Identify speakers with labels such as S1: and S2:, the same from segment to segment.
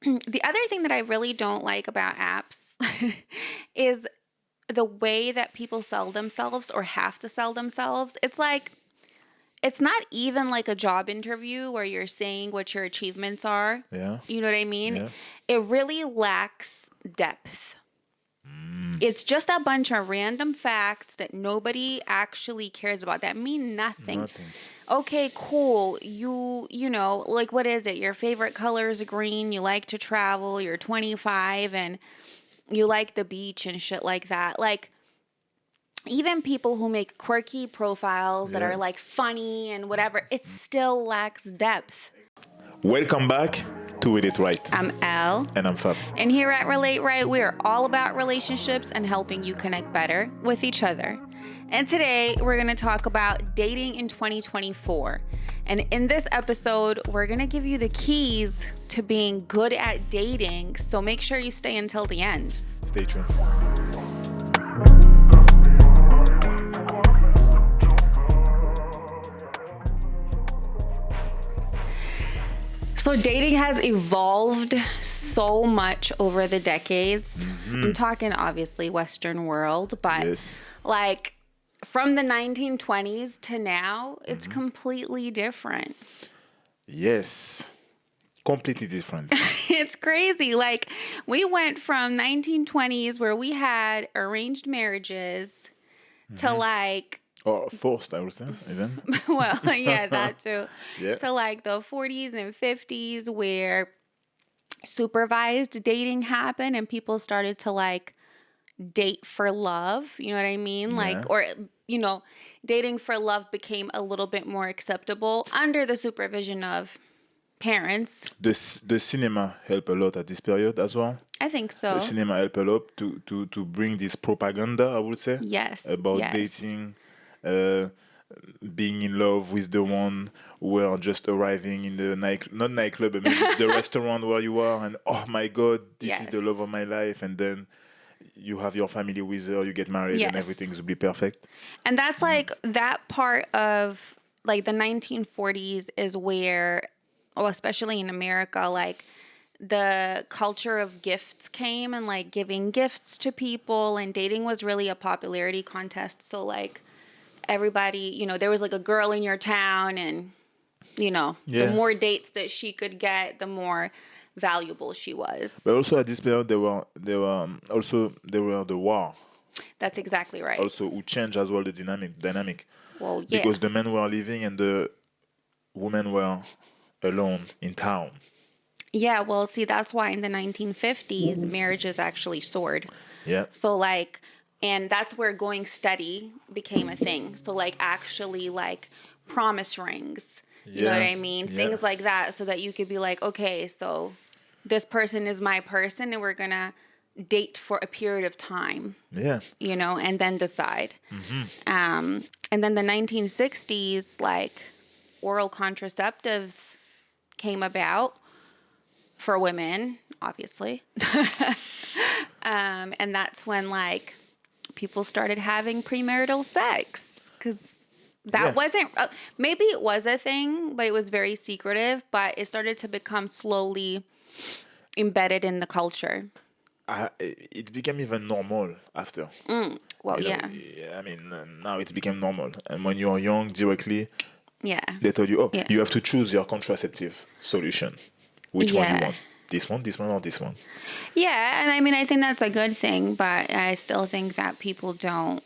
S1: The other thing that I really don't like about apps is the way that people sell themselves or have to sell themselves. It's like, it's not even like a job interview where you're saying what your achievements are.
S2: Yeah.
S1: You know what I mean?
S2: Yeah.
S1: It really lacks depth. It's just a bunch of random facts that nobody actually cares about that mean nothing.
S2: Nothing.
S1: Okay, cool. You know, like what is it? Your favorite color is green. You like to travel. You're 25 and you like the beach and shit like that. Like even people who make quirky profiles that
S2: Yeah.
S1: are like funny and whatever, it still lacks depth.
S2: Welcome back to With It Right.
S1: I'm Elle.
S2: And I'm Fab.
S1: And here at Relate Right, we are all about relationships and helping you connect better with each other. And today we're going to talk about dating in 2024. And in this episode, we're going to give you the keys to being good at dating. So make sure you stay until the end.
S2: Stay tuned.
S1: So dating has evolved so much over the decades. I'm talking obviously Western world, but
S2: Yes.
S1: like from the 1920s to now, it's completely different.
S2: Yes. Completely different.
S1: It's crazy. Like we went from 1920s where we had arranged marriages to like
S2: Or forced, I would say, even.
S1: well, yeah, that too.
S2: Yeah.
S1: To like the 40s and 50s where supervised dating happened and people started to like date for love. You know what I mean? Like,
S2: Yeah.
S1: or, you know, dating for love became a little bit more acceptable under the supervision of parents.
S2: The cinema helped a lot at this period as well.
S1: I think so.
S2: The cinema helped a lot to bring this propaganda, I would say,
S1: Yes.
S2: about
S1: yes.
S2: dating, uh, being in love with the one who are just arriving in the not nightclub, but maybe the restaurant where you are, and oh my God, this is the
S1: Yes.
S2: love of my life, and then you have your family with her, you get married,
S1: Yes.
S2: and everything will be perfect.
S1: And that's like that part of like the 1940s is where, well, especially in America, like the culture of gifts came and like giving gifts to people, and dating was really a popularity contest. So like everybody, you know, there was like a girl in your town, and you know, the
S2: Yeah.
S1: more dates that she could get, the more valuable she was.
S2: But also at this period, there were the war
S1: That's exactly right.
S2: also who changed as well the dynamic
S1: Well, yeah.
S2: because the men were leaving and the women were alone in town.
S1: Yeah, well, see, that's why in the 1950s, marriages actually soared.
S2: Yeah.
S1: So, like, and that's where going steady became a thing. So, like, actually, like, promise rings. You know what I mean?
S2: Yeah.
S1: Things like that, so that you could be like, okay, so this person is my person, and we're going to date for a period of time,
S2: Yeah.
S1: you know, and then decide. And then the 1960s, like, oral contraceptives came about for women, obviously. And that's when like people started having premarital sex, because that
S2: Yeah.
S1: wasn't maybe it was a thing, but it was very secretive. But it started to become slowly embedded in the culture.
S2: It became even normal after.
S1: Well,
S2: You know,
S1: yeah,
S2: I mean, now it's become normal. And when you are young, directly,
S1: yeah,
S2: they told you, oh,
S1: Yeah.
S2: you have to choose your contraceptive solution. Which one you
S1: Yeah.
S2: want? This one, or this one?
S1: yeah. And I mean, I think that's a good thing, but I still think that people don't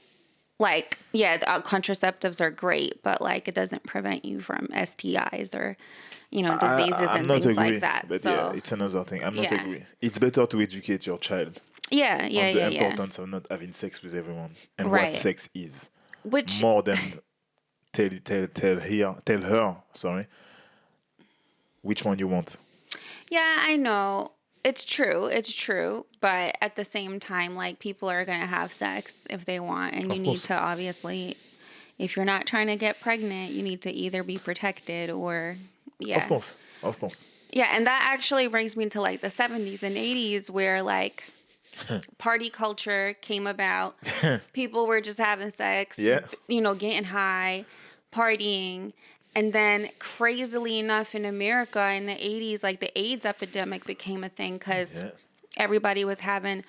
S1: like. Yeah, contraceptives are great, but like it doesn't prevent you from STIs or, you know, diseases
S2: I'm
S1: and
S2: not
S1: things
S2: agree,
S1: like that.
S2: but
S1: So
S2: yeah, it's another thing. I'm not
S1: Yeah.
S2: agree. It's better to educate your child
S1: yeah, yeah,
S2: on the
S1: yeah, yeah.
S2: importance of not having sex with everyone and what
S1: Right.
S2: sex is,
S1: Which
S2: more than tell her, sorry, which one you want.
S1: yeah, I know. It's true. It's true. But at the same time, like people are going to have sex if they want. And you
S2: Of
S1: need
S2: course.
S1: to obviously, if you're not trying to get pregnant, you need to either be protected or, yeah.
S2: Of course.
S1: Yeah. And that actually brings me to like the 70s and 80s where like party culture came about. People were just having sex,
S2: Yeah.
S1: you know, getting high, partying. And then, crazily enough, in America in the 80s, like the AIDS epidemic became a thing because
S2: Yeah.
S1: everybody was having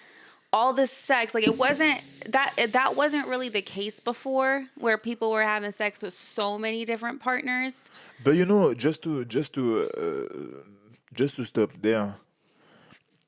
S1: all this sex. Like, it wasn't that wasn't really the case before, where people were having sex with so many different partners.
S2: But just to stop there,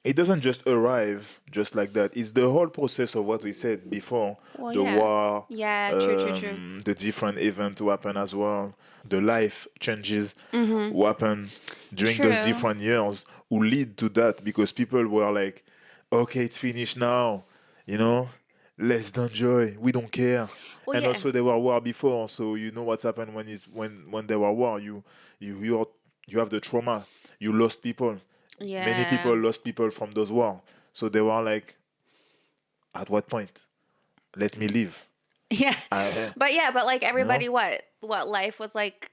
S2: it doesn't just arrive just like that. It's the whole process of what we said before:
S1: Well,
S2: the
S1: yeah.
S2: war,
S1: Yeah, true.
S2: the different event to happen as well, the life changes who happen during those
S1: True.
S2: different years who lead to that because people were like, okay, it's finished now, you know, let's enjoy, we don't care.
S1: Well,
S2: And
S1: yeah.
S2: also there were war before, so you know what's happened when there were war. You you have the trauma. You lost people. Many
S1: Yeah.
S2: people lost people from those wars. So they were like, at what point? Let me live.
S1: Yeah.
S2: I,
S1: But like
S2: you know?
S1: everybody, what life was like,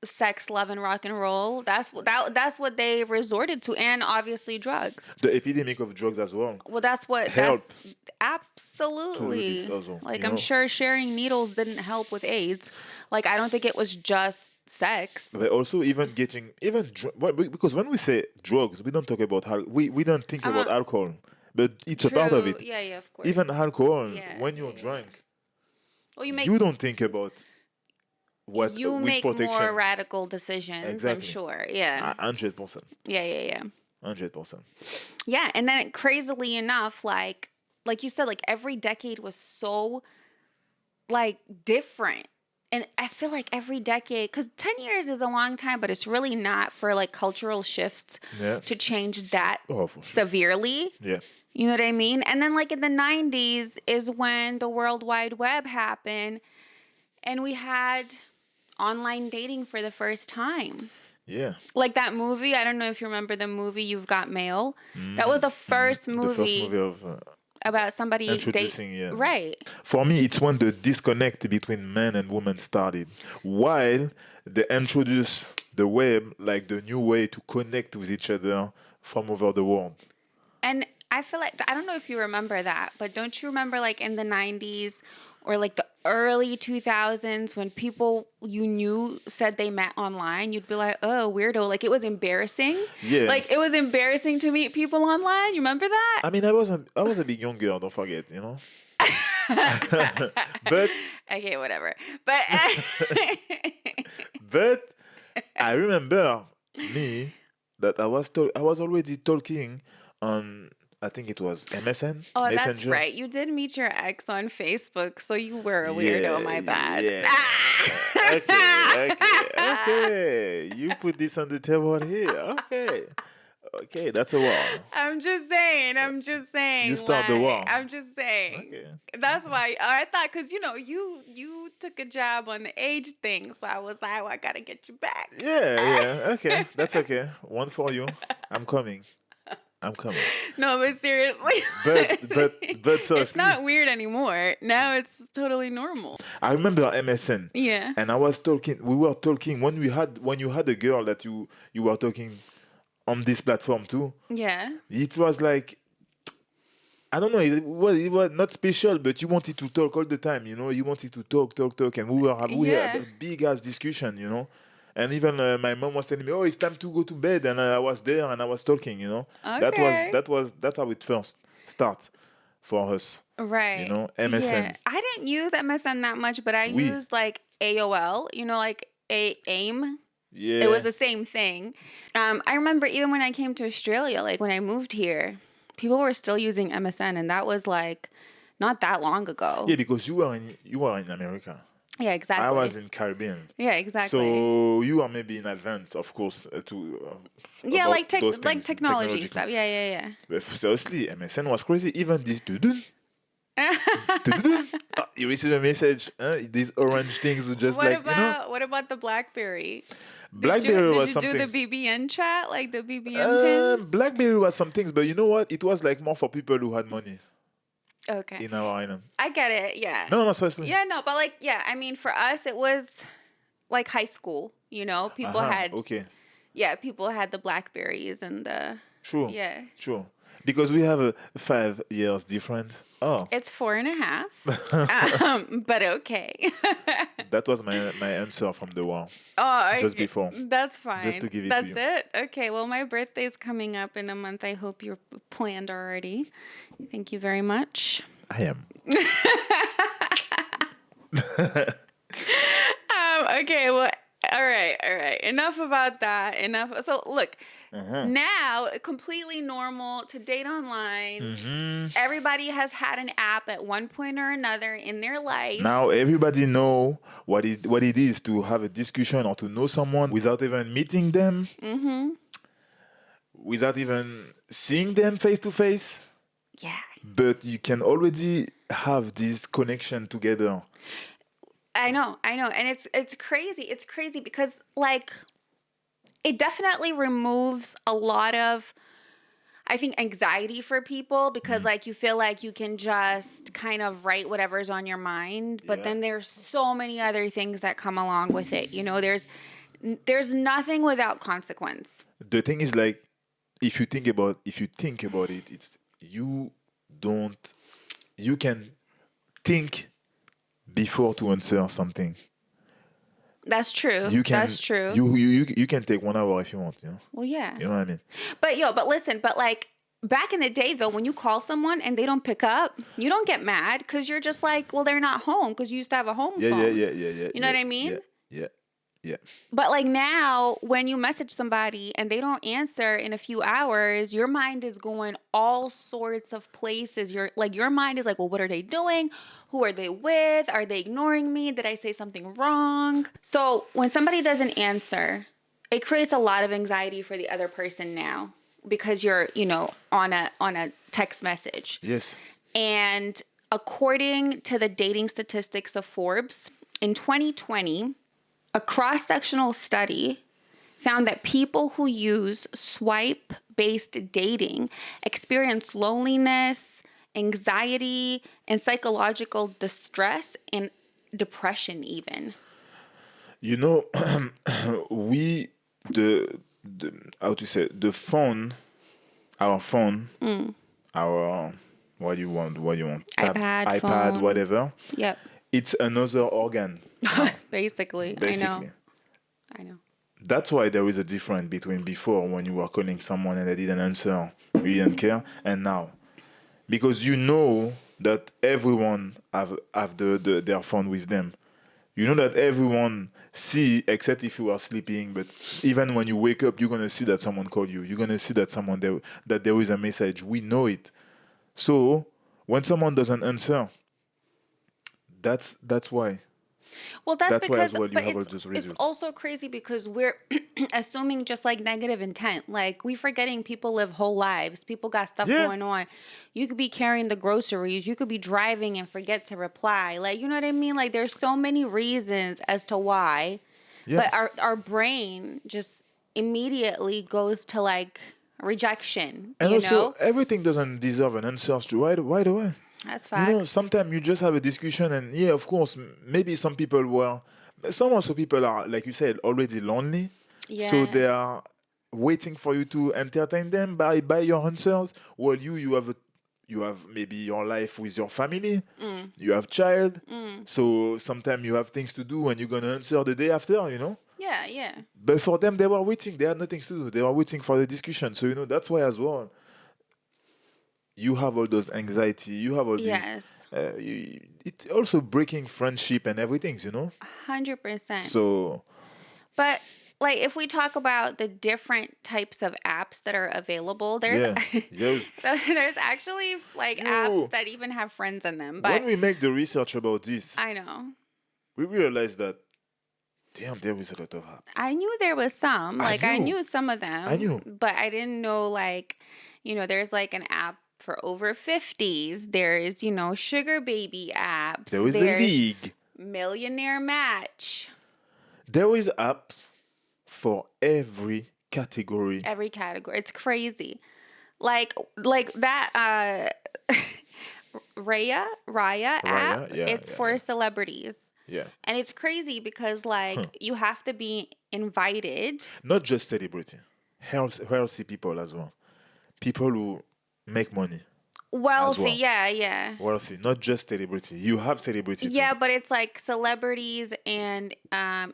S1: sex, love, and rock and roll. That's what they resorted to, and obviously drugs.
S2: The epidemic of drugs as well
S1: Well, that's
S2: help to this
S1: absolutely,
S2: also,
S1: like,
S2: you
S1: I'm
S2: know?
S1: sure sharing needles didn't help with AIDS. Like, I don't think it was just sex.
S2: But also even getting, because when we say drugs, we don't talk about, we don't think
S1: I'm
S2: about
S1: a
S2: alcohol, but it's a part of
S1: true.
S2: it.
S1: Yeah, of course.
S2: Even alcohol, when you're
S1: Yeah.
S2: drunk,
S1: Well,
S2: you don't think about what
S1: you
S2: with
S1: make more
S2: protection.
S1: radical decisions, I'm
S2: Exactly.
S1: sure. Yeah.
S2: 100%.
S1: Yeah.
S2: 100%.
S1: Yeah, and then crazily enough, like you said, like every decade was so like different. And I feel like every decade, because 10 years is a long time, but it's really not for like cultural shifts
S2: Yeah.
S1: to change that
S2: Oh, for sure.
S1: severely.
S2: Yeah.
S1: You know what I mean? And then, like, in the 90s is when the World Wide Web happened and we had online dating for the first time.
S2: Yeah.
S1: Like that movie, I don't know if you remember the movie You've Got Mail. That was the first
S2: The first
S1: movie
S2: movie of
S1: about somebody
S2: introducing, yeah.
S1: right.
S2: For me, it's when the disconnect between men and women started. While they introduced the web like the new way to connect with each other from over the world.
S1: And I feel like, I don't know if you remember that, but don't you remember like in the 90s or like the early 2000s when people you knew said they met online, you'd be like, oh, weirdo. Like, it was embarrassing.
S2: Yeah.
S1: Like, it was embarrassing to meet people online. You remember that?
S2: I mean, I was a bit younger, don't forget, you know. but
S1: Okay, whatever. But
S2: but I remember me that I was already talking on, I think it was MSN
S1: oh, that's
S2: Messenger.
S1: right. You did meet your ex on Facebook, so you were a
S2: Yeah,
S1: weirdo. My bad.
S2: yeah. Okay. You put this on the table here. Okay, that's a war.
S1: I'm just saying.
S2: You start the
S1: Why?
S2: war.
S1: I'm just saying.
S2: Okay.
S1: That's why I thought, because you took a job on the age thing, so I was like, well, I gotta get you back.
S2: Yeah. Okay, that's okay. One for you. I'm coming.
S1: No, but seriously,
S2: But
S1: it's
S2: seriously,
S1: not weird anymore. Now it's totally normal.
S2: I remember MSN.
S1: Yeah.
S2: And I was talking. We were talking when you had a girl that you were talking on this platform too.
S1: Yeah.
S2: It was like, I don't know. It was not special, but you wanted to talk all the time. You know, you wanted to talk, and we had
S1: Yeah.
S2: a big ass discussion. You know, and even my mom was telling me, "Oh, it's time to go to bed," and I was there and I was talking. You know,
S1: Okay.
S2: that's how it first start for us. You
S1: Right.
S2: know,
S1: Yeah.
S2: MSN.
S1: I didn't use MSN that much, but I
S2: We,
S1: used like AOL, like AIM. It was
S2: yeah,
S1: the same thing. I remember even when I came to Australia, like when I moved here, people were still using MSN, and that was like not that long ago.
S2: yeah, because you were in America.
S1: Yeah,
S2: I
S1: exactly.
S2: was in Caribbean.
S1: Yeah, exactly.
S2: So you are maybe in advance, of course, to
S1: Yeah,
S2: about
S1: like
S2: those
S1: like
S2: things
S1: technology
S2: technologically.
S1: stuff. Yeah.
S2: But seriously, MSN was crazy. Even this dudun, dudun. You receive a message. These orange things, just
S1: What
S2: like
S1: about the BlackBerry?
S2: BlackBerry
S1: Did
S2: was
S1: you
S2: some
S1: do the
S2: things.
S1: BBN chat, like the BBM pins?
S2: BlackBerry was some things, but you know what? It was like more for people who had money
S1: Okay.
S2: in our island.
S1: I get it. Yeah.
S2: No, seriously.
S1: Yeah, no, but like, yeah, I mean, for us, it was like high school,
S2: Okay.
S1: people had the Blackberries and the,
S2: True.
S1: yeah.
S2: True. Because we have a 5 years difference. Oh,
S1: It's 4.5. But okay.
S2: that was my answer from the war
S1: Oh,
S2: just
S1: okay.
S2: before,
S1: That's
S2: just to
S1: fine.
S2: give it to
S1: That's
S2: you.
S1: it? Okay. Well, my birthday's coming up in a month. I hope you're planned already. Thank you very much.
S2: I am.
S1: Okay. Well, all right. All right. Enough about that. Enough. So, look, now completely normal to date online. Everybody has had an app at one point or another in their life.
S2: Now everybody know what it is to have a discussion or to know someone without even meeting them, without even seeing them face to face.
S1: Yeah.
S2: But you can already have this connection together.
S1: I know, and it's crazy. It's crazy because like it definitely removes a lot of, I think, anxiety for people because like you feel like you can just kind of write whatever's on your mind, but
S2: Yeah.
S1: then there's so many other things that come along with it. You know, there's nothing without consequence.
S2: The thing is, like, if you think about it, it's don't you can think before to answer something.
S1: That's true.
S2: You can
S1: That's true.
S2: you can take 1 hour if you want,
S1: Well, yeah.
S2: You know what I mean?
S1: But listen, but like back in the day though, when you call someone and they don't pick up, you don't get mad because you're just like, well, they're not home because you used to have a home
S2: Yeah,
S1: phone.
S2: yeah.
S1: You know what I mean?
S2: Yeah.
S1: But like now, when you message somebody and they don't answer in a few hours, your mind is going all sorts of places. Your mind is like, well, what are they doing? Who are they with? Are they ignoring me? Did I say something wrong? So when somebody doesn't answer, it creates a lot of anxiety for the other person now because you're, on a text message.
S2: Yes.
S1: And according to the dating statistics of Forbes, in 2020, a cross-sectional study found that people who use swipe-based dating experience loneliness, anxiety, and psychological distress and depression even.
S2: You know, we the how to say the phone, our phone, our what you want,
S1: iPad,
S2: iPad,
S1: phone.
S2: whatever.
S1: Yep.
S2: It's another organ. Now,
S1: Basically.
S2: basically.
S1: I know.
S2: That's why there is a difference between before when you were calling someone and they didn't answer, you didn't care, and now. Because you know that everyone have their phone with them. You know that everyone see, except if you are sleeping, but even when you wake up, you're gonna see that someone called you. You're gonna see that that there is a message. We know it. So when someone doesn't answer, that's why.
S1: Well, that's
S2: That's why as
S1: because,
S2: well you
S1: but
S2: have all
S1: it's
S2: those
S1: it's
S2: results.
S1: also crazy because we're assuming just like negative intent. Like we forgetting people live whole lives. People got stuff
S2: Yeah.
S1: going on. You could be carrying the groceries. You could be driving and forget to reply. Like you know what I mean? Like there's so many reasons as to why,
S2: Yeah.
S1: but our brain just immediately goes to like rejection.
S2: And
S1: You
S2: also,
S1: know,
S2: everything doesn't deserve an answer right away.
S1: that's
S2: You know,
S1: facts.
S2: sometimes you just have a discussion, and yeah, of course, maybe some people were, some also people are, like you said, already lonely, so
S1: Yeah.
S2: they are waiting for you to entertain them by your answers. Well, you have maybe your life with your family, you have child, so sometimes you have things to do, and you're gonna answer the day after,
S1: Yeah. Yeah.
S2: But for them, they were waiting. They had nothing to do. They were waiting for the discussion. So that's why as well you have all those anxiety. You have all these.
S1: Yes.
S2: It's also breaking friendship and everything.
S1: 100%.
S2: So
S1: But like if we talk about the different types of apps that are available, there's
S2: yeah.
S1: there's actually like
S2: Yo,
S1: apps that even have friends in them. But
S2: when we make the research about this,
S1: I know.
S2: we realize that damn, there is a lot of apps.
S1: I knew there was some. Like I
S2: knew.
S1: knew some of them.
S2: I knew.
S1: But I didn't know like, there's like an app for over 50s. There's, sugar baby apps.
S2: There is a
S1: There's
S2: league.
S1: Millionaire Match.
S2: There is apps for every category.
S1: Every category. It's crazy. Like that Raya app,
S2: yeah,
S1: it's
S2: yeah,
S1: for
S2: yeah.
S1: celebrities.
S2: Yeah.
S1: And it's crazy because like you have to be invited.
S2: Not just celebrity, healthy people as well. People who make money as
S1: Wealthy,
S2: well.
S1: yeah, yeah.
S2: Wealthy, not just celebrity. You have celebrity too.
S1: Yeah, but it's like celebrities and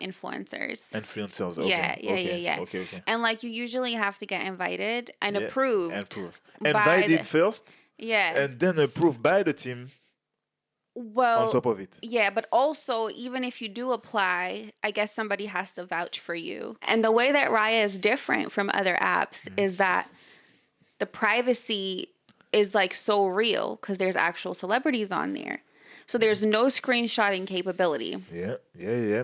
S1: influencers.
S2: Influencers. Okay,
S1: Yeah, yeah, yeah,
S2: okay,
S1: yeah.
S2: okay, okay.
S1: And like you usually have to get invited and
S2: Yeah, and
S1: approved
S2: proof.
S1: by
S2: Invited
S1: the
S2: first,
S1: yeah.
S2: and then approved by the team on
S1: Well,
S2: top of it.
S1: yeah, but also even if you do apply, I guess somebody has to vouch for you. And the way that Raya is different from other apps is that the privacy is like so real because there's actual celebrities on there. So there's no screenshotting capability.
S2: Yeah, yeah, yeah.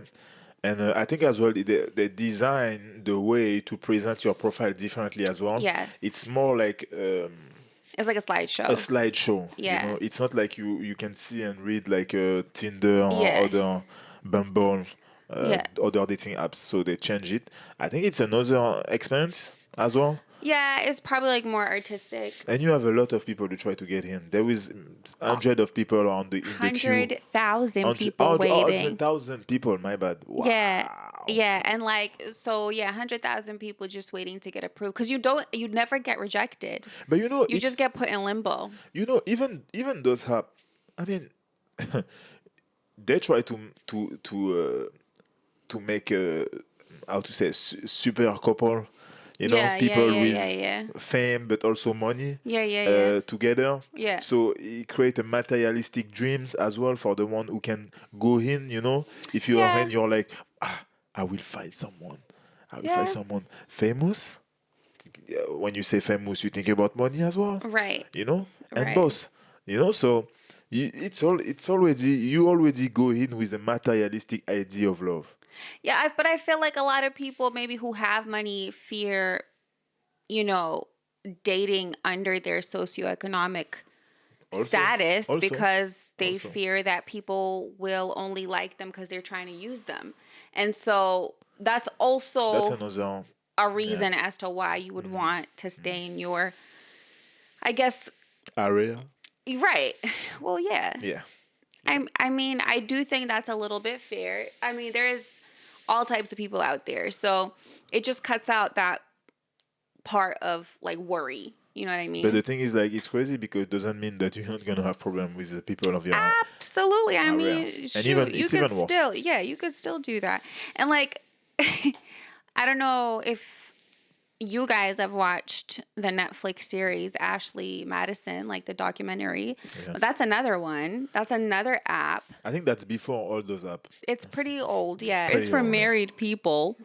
S2: And I think as well they design the way to present your profile differently as well.
S1: Yes.
S2: It's more like
S1: It's like a
S2: a
S1: slideshow.
S2: slideshow. You
S1: Yeah.
S2: know, it's not like you can see and read like Tinder or
S1: Yeah.
S2: other Bumble,
S1: Yeah.
S2: other dating apps. So they change it. I think it's another experience as well.
S1: Yeah, it's probably like more artistic.
S2: And you have a lot of people to try to get in. There is
S1: Oh,
S2: hundred of people on the in the queue.
S1: 100,000
S2: Hundred,
S1: people
S2: hundred
S1: waiting.
S2: thousand people. My bad.
S1: Yeah.
S2: Wow.
S1: Yeah, and like so yeah, 100,000 people just waiting to get approved cuz you never get rejected.
S2: But you know,
S1: You just
S2: it's
S1: get put in limbo.
S2: even those app. I mean, they try to make a how to say super couple. You know,
S1: Yeah, yeah,
S2: people
S1: yeah, yeah,
S2: with
S1: yeah.
S2: fame but also money
S1: Yeah, yeah, yeah.
S2: together.
S1: Yeah.
S2: So it create a materialistic dreams as well for the one who can go in. You know, if you are
S1: Yeah.
S2: in, you're like, I will find someone. I will find
S1: Yeah.
S2: someone famous. When you say famous, you think about money as well.
S1: Right.
S2: You know, and
S1: Right.
S2: boss. You know, so it's already you already go in with a materialistic idea of love.
S1: Yeah, but I feel like a lot of people maybe who have money fear, you know, dating under their socioeconomic
S2: Also,
S1: status
S2: also,
S1: because they
S2: also.
S1: fear that people will only like them because they're trying to use them. And so that's
S2: That's
S1: also
S2: another.
S1: a
S2: Yeah.
S1: reason as to why you would want to stay in your, I guess,
S2: Area.
S1: right. Well, yeah.
S2: Yeah.
S1: I mean, I do think that's a little bit fair. I mean, there is all types of people out there. So it just cuts out that part of like worry. You know what I
S2: But
S1: mean?
S2: the thing is, like, it's crazy because it doesn't mean that you're not gonna have problem with the people of your
S1: Absolutely. I
S2: area,
S1: mean,
S2: and
S1: shoot,
S2: even
S1: you
S2: it's
S1: could
S2: even worse.
S1: still, yeah, you could still do that. And like, I don't know if you guys have watched the Netflix series Ashley Madison, like the documentary.
S2: Yeah.
S1: But that's another one. That's another app.
S2: I think that's before all those apps.
S1: It's pretty old. Yeah. It's
S2: Pretty
S1: for
S2: old. Yeah.
S1: married people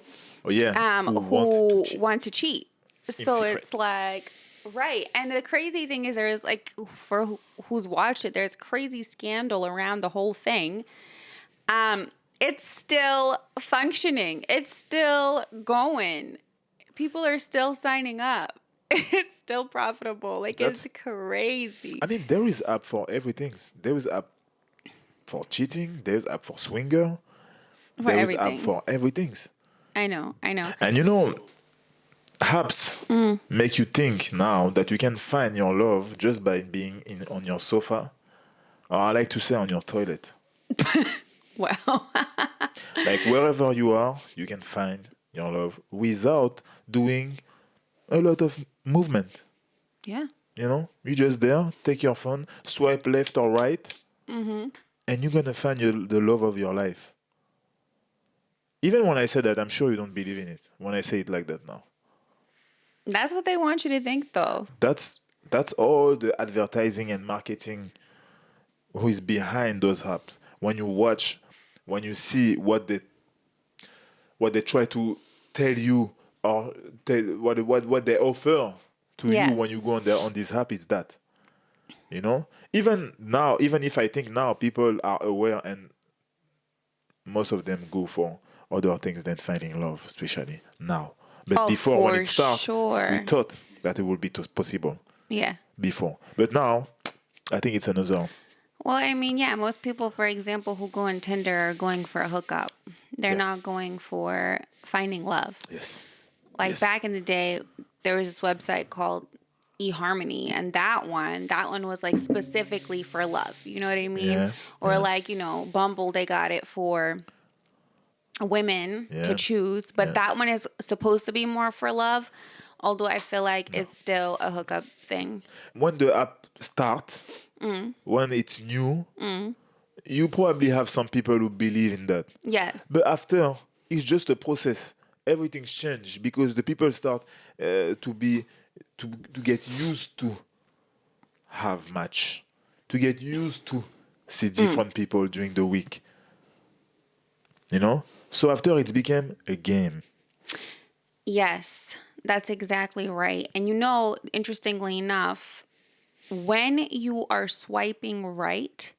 S2: Oh yeah. Who want to
S1: who
S2: cheat
S1: want to cheat.
S2: in
S1: So
S2: secret?
S1: it's like, right. And the crazy thing is, there's like, for who's watched it, there's crazy scandal around the whole thing. It's still functioning, it's still going. People are still signing up. It's still profitable. Like,
S2: That's.
S1: it's crazy.
S2: I mean, there is app for everything. There is app for cheating. There's app for swinger.
S1: For
S2: There is app
S1: everything.
S2: for everything.
S1: I know. I know.
S2: And you know, apps make you think now that you can find your love just by being in on your sofa, or I like to say on your toilet.
S1: Well,
S2: Like wherever you are, you can find your love without doing a lot of movement.
S1: yeah.
S2: You know, you just there, take your phone, swipe left or right, and you're gonna find the love of your life. Even when I say that, I'm sure you don't believe in it when I say it like that now.
S1: That's what they want you to think, though.
S2: That's all the advertising and marketing who is behind those apps. When you watch, when you see what they try to tell you or what they offer to you
S1: Yeah.
S2: when you go on this app is that. You know? Even now, even if I think now people are aware and most of them go for other things than finding love, especially now. But
S1: Oh,
S2: before, when
S1: for
S2: it started, we
S1: sure.
S2: thought that it would be possible
S1: Yeah.
S2: before. But now, I think it's another.
S1: Well, I mean, yeah, most people, for example, who go on Tinder are going for a hookup. They're
S2: Yeah.
S1: not going for finding love.
S2: Yes.
S1: Like
S2: Yes.
S1: back in the day, there was this website called eHarmony, and that one was like specifically for love. You know what I mean?
S2: Yeah.
S1: Or
S2: Yeah.
S1: like, Bumble, they got it for women to
S2: Yeah.
S1: choose, but
S2: Yeah.
S1: that one is supposed to be more for love. although I feel like
S2: No.
S1: it's still a hookup thing.
S2: When the app start, when it's new, you probably have some people who believe in that.
S1: Yes.
S2: But after, it's just a process. Everything's changed because the people start to be to get used to have match, to get used to see different people during the week. You know. So after it became a game.
S1: Yes, that's exactly right. And interestingly enough, when you are swiping right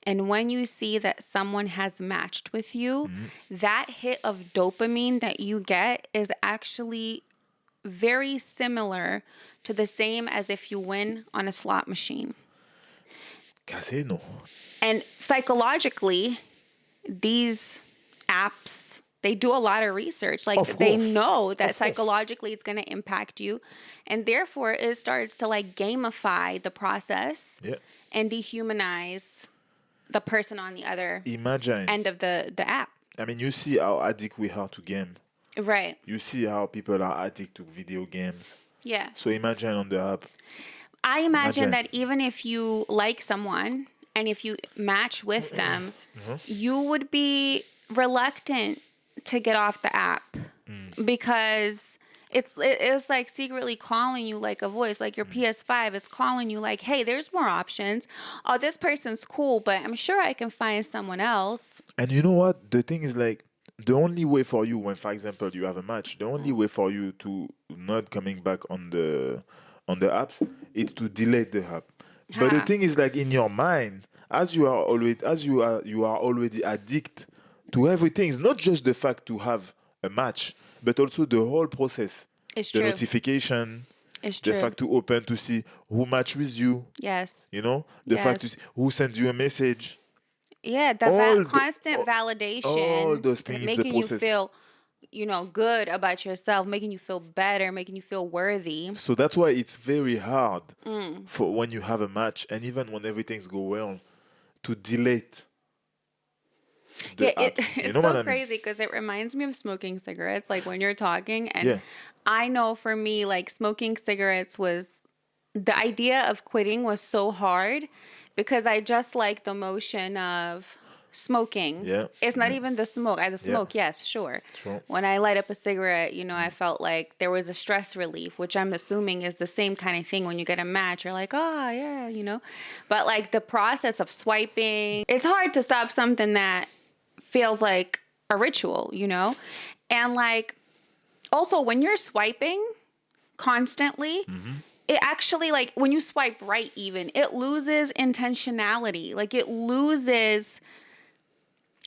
S1: and when you see that someone has matched with you, that hit of dopamine that you get is actually very similar to the same as if you win on a slot machine.
S2: Casino.
S1: And psychologically, these apps, they do a lot of research. Like
S2: Of
S1: they
S2: course.
S1: know that
S2: Of course.
S1: psychologically it's going to impact you. And therefore it starts to like gamify the process
S2: Yeah.
S1: and dehumanize the person on the other
S2: Imagine.
S1: end of the app.
S2: I mean, you see how addict we are to game.
S1: Right.
S2: You see how people are addicted to video games.
S1: Yeah.
S2: So imagine on the app.
S1: I imagine
S2: Imagine.
S1: that even if you like someone and if you match with them, you would be reluctant to get off the app because it's like secretly calling you like a voice, like your PS5. It's calling you like, hey, there's more options. Oh, this person's cool, but I'm sure I can find someone else.
S2: And you know what? The thing is like the only way for you when, for example, you have a match, the only way for you to not coming back on the apps is to delete the app. But the
S1: Huh.
S2: thing is like in your mind, as you are already addicted to everything. It's not just the fact to have a match, but also the whole process.
S1: It's
S2: The
S1: true.
S2: notification,
S1: It's
S2: the
S1: true.
S2: fact to open to see who match with you,
S1: Yes.
S2: you know, the fact to
S1: Yes.
S2: see who sends you a message.
S1: Yeah, the
S2: All the,
S1: constant
S2: all
S1: validation,
S2: those things, it's a
S1: making you
S2: process.
S1: feel, good about yourself, making you feel better, making you feel worthy.
S2: So that's why it's very hard
S1: Mm.
S2: for when you have a match and even when everything's go well to delete the
S1: Yeah,
S2: apps. You
S1: it's
S2: know what
S1: so
S2: I mean?
S1: crazy because it reminds me of smoking cigarettes. Like when you're talking, and
S2: Yeah.
S1: I know for me, like smoking cigarettes was the idea of quitting was so hard because I just like the motion of smoking.
S2: Yeah.
S1: It's not
S2: Yeah.
S1: even the smoke. The
S2: Yeah.
S1: smoke, yes, sure.
S2: True.
S1: When I light up a cigarette, I felt like there was a stress relief, which I'm assuming is the same kind of thing when you get a match. You're like, oh, yeah. But like the process of swiping, it's hard to stop something that feels like a ritual. And like also when you're swiping constantly, it actually, like when you swipe right, even it loses intentionality. Like it loses,